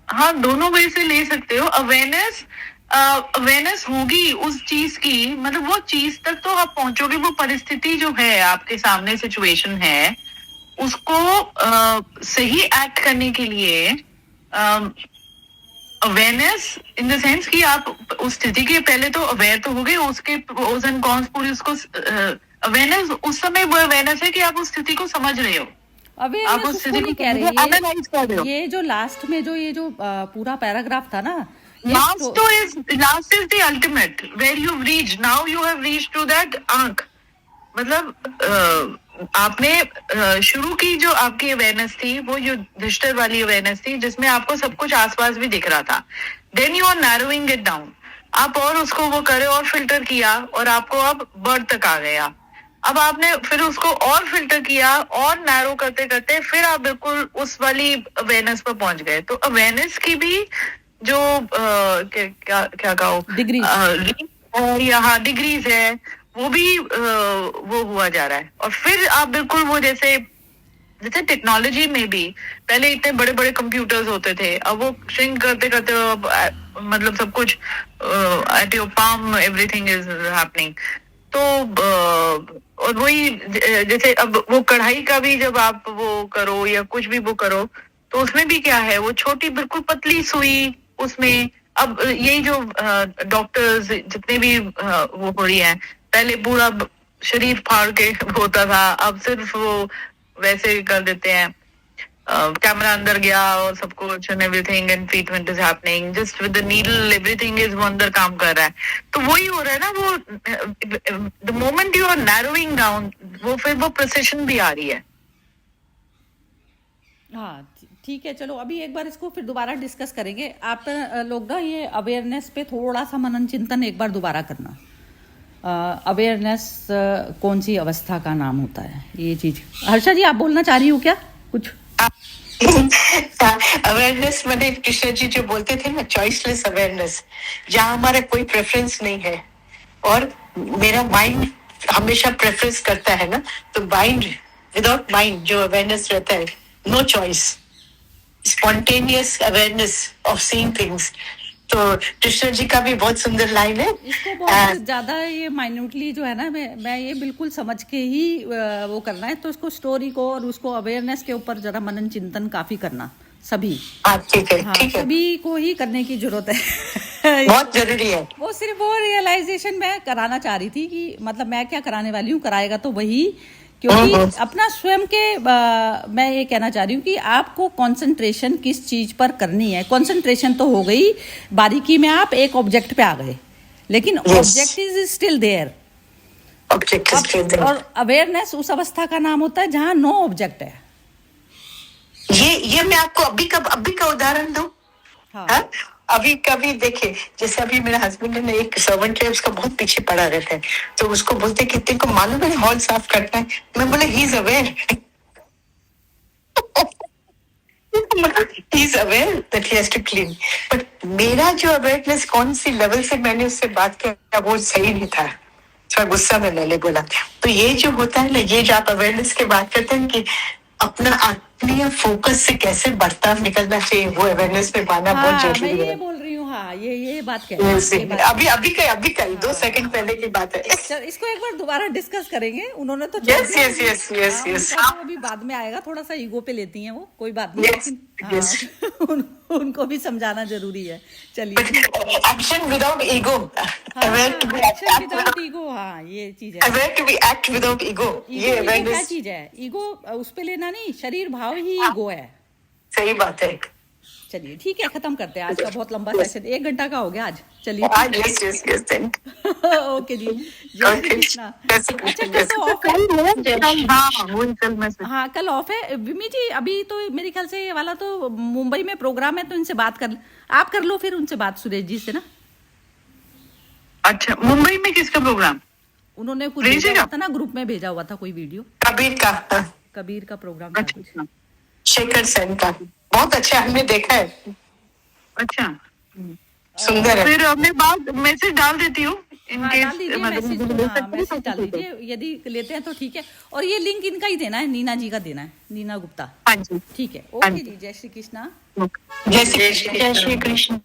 B: हाँ दोनों वे से ले सकते हो। अवेयरनेस होगी उस चीज की, मतलब वो चीज तक तो आप पहुंचोगे, वो परिस्थिति जो है आपके सामने सिचुएशन है उसको सही एक्ट करने के लिए अवेयरनेस इन द सेंस कि आप उस स्थिति के पहले तो अवेयर तो हो गए, उसके प्रोज एंड कॉन्स पूरी उसको अवेयरनेस, उस समय वो अवेयरनेस है कि आप उस स्थिति को समझ रहे हो,
A: आप उस स्थिति को कह रहे हैं। ये जो लास्ट में जो ये जो पूरा पैराग्राफ था ना,
B: last is the ultimate where you reach, now you have reach to that आंख। मतलब आपने शुरू की जो आपकी अवेयरनेस थी वो युधिष्ठिर वाली अवेयरनेस थी जिसमें आपको सब कुछ आसपास भी दिख रहा था. Then you are narrowing it down. आप और उसको वो करे और फिल्टर किया और आपको अब बर्थ तक आ गया. अब आपने फिर उसको और फिल्टर किया और नैरो करते करते फिर आप बिल्कुल उस वाली अवेयरनेस पर पहुंच गए. तो अवेयरनेस की भी जो क्या क्या कहो
A: डिग्री
B: यहाँ डिग्रीज है वो भी वो हुआ जा रहा है. और फिर आप बिल्कुल वो जैसे जैसे टेक्नोलॉजी में भी पहले इतने बड़े बड़े कंप्यूटर्स होते थे, अब वो श्रिंक करते करते अब मतलब सब कुछ at your palm everything is happening. तो और वही जैसे अब वो कढ़ाई का भी जब आप वो करो या कुछ भी वो करो तो उसमें भी क्या है, वो छोटी बिल्कुल पतली सुई उसमें. अब यही जो डॉक्टर्स जितने भी वो हो रही हैं, पहले पूरा शरीर फाड़ के होता था, अब सिर्फ वो वैसे कर देते हैं. कैमरा अंदर गया और सब कुछ and everything and treatment is happening just with the needle. Everything is वो अंदर काम कर रहा है. तो वही हो रहा है ना, वो the moment you are narrowing down वो फिर वो प्रिसिशन भी आ रही है.
A: हाँ ठीक है, चलो अभी एक बार इसको फिर दोबारा डिस्कस करेंगे. आप लोग ना ये अवेयरनेस पे थोड़ा सा मनन चिंतन एक बार दोबारा करना. अवेयरनेस कौन सी अवस्था का नाम होता है, ये चीज. हर्षा जी आप बोलना चाह रही हो क्या कुछ?
D: अवेयरनेस मैंने कृष्ण जी जो बोलते थे ना, चॉइसलेस अवेयरनेस, जहाँ हमारा कोई प्रेफरेंस नहीं है और मेरा माइंड हमेशा प्रेफरेंस करता है ना, तो माइंड विदाउट माइंड जो अवेयरनेस रहता है, no choice, spontaneous awareness of seeing things. तो कृष्ण जी का भी बहुत सुंदर लाइन है.
A: इसको बहुत ज्यादा ये माइन्यूटली जो है ना, मैं ये बिल्कुल समझ के ही वो करना है. तो उसको स्टोरी को और उसको अवेयरनेस के ऊपर जरा मनन चिंतन काफी करना सभी.
D: ठीक है,
A: हाँ,
D: ठीक है,
A: सभी को ही करने की जरूरत है.
D: बहुत जरूरी है.
A: वो सिर्फ वो रियलाइजेशन मैं कराना चाह रही थी कि मतलब मैं क्या कराने वाली हूँ, कराएगा तो वही. क्योंकि अपना स्वयं के मैं ये कहना चाह रही हूँ कि आपको कंसंट्रेशन किस चीज पर करनी है. कंसंट्रेशन तो हो गई, बारीकी में आप एक ऑब्जेक्ट पे आ गए, लेकिन ऑब्जेक्ट इज स्टिल देयर. और अवेयरनेस उस अवस्था का नाम होता है जहाँ नो ऑब्जेक्ट है.
D: ये मैं आपको अभी का उदाहरण दूं. हाँ? अभी कभी देखे, जैसे अभी मेरे हस्बैंड ने एक सर्वेंट है, उसका बहुत पीछे पड़ा रहता है, तो उसको बोलते कि तेरे को मालूम है हॉल साफ करना है. मैं बोले he is aware, he is aware that he has to clean. But मेरा जो अवेयरनेस कौन सी लेवल से मैंने उससे बात किया वो सही नहीं था, थोड़ा गुस्सा में मैंने बोला. तो ये जो होता है ना, ये जो आप अवेयरनेस की बात करते हैं कि अपना आत्मीय फोकस से कैसे बर्ताव निकलना चाहिए, वो अवेयरनेस में पाना बहुत जरूरी है.
A: मैं ये बोल रही हूँ. हाँ ये बात कह रही हूँ.
D: अभी का 2 सेकंड पहले की बात है.
A: इसको एक बार दोबारा डिस्कस करेंगे. उन्होंने तो
D: यस.
A: अभी बाद में आएगा, थोड़ा सा ईगो पे लेती हैं वो, कोई बात नहीं. लेकिन उनको भी समझाना जरूरी है. चलिए,
D: action without ego,
A: action without ego. हाँ ये चीज है.
D: Aware to be act without ego. ये
A: क्या चीज है ईगो? उस पे लेना नहीं, शरीर भाव ही ईगो है.
D: सही बात है.
A: चलिए ठीक है, खत्म करते हैं. आज का बहुत लंबा सेशन, 1 घंटा का हो गया आज. चलिए ओके जी. जय श्री कृष्णा. अच्छा कल तो ऑफ है. हाँ कल ऑफ है. विमी जी अभी तो मेरे ख्याल से ये वाला तो मुंबई में प्रोग्राम है, तो इनसे बात आप कर लो फिर उनसे बात, सुरेश जी से ना.
B: अच्छा, मुंबई में किसका प्रोग्राम?
A: उन्होंने कुछ भेजा हुआ था ना, ग्रुप में भेजा हुआ था कोई वीडियो. कबीर का प्रोग्राम था कुछ.
D: शेखर सेन का बहुत अच्छा, हमने देखा है.
B: अच्छा
D: सुंदर है.
B: फिर मैं बात मैसेज डाल देती हूँ.
A: डाल दीजिए मैसेज डाल दीजिए. यदि लेते हैं तो ठीक है. और ये लिंक इनका ही देना है, नीना जी का देना है, नीना गुप्ता.
B: हाँ जी
A: ठीक है. ओके जी. जय श्री कृष्णा.
D: जय श्री कृष्ण.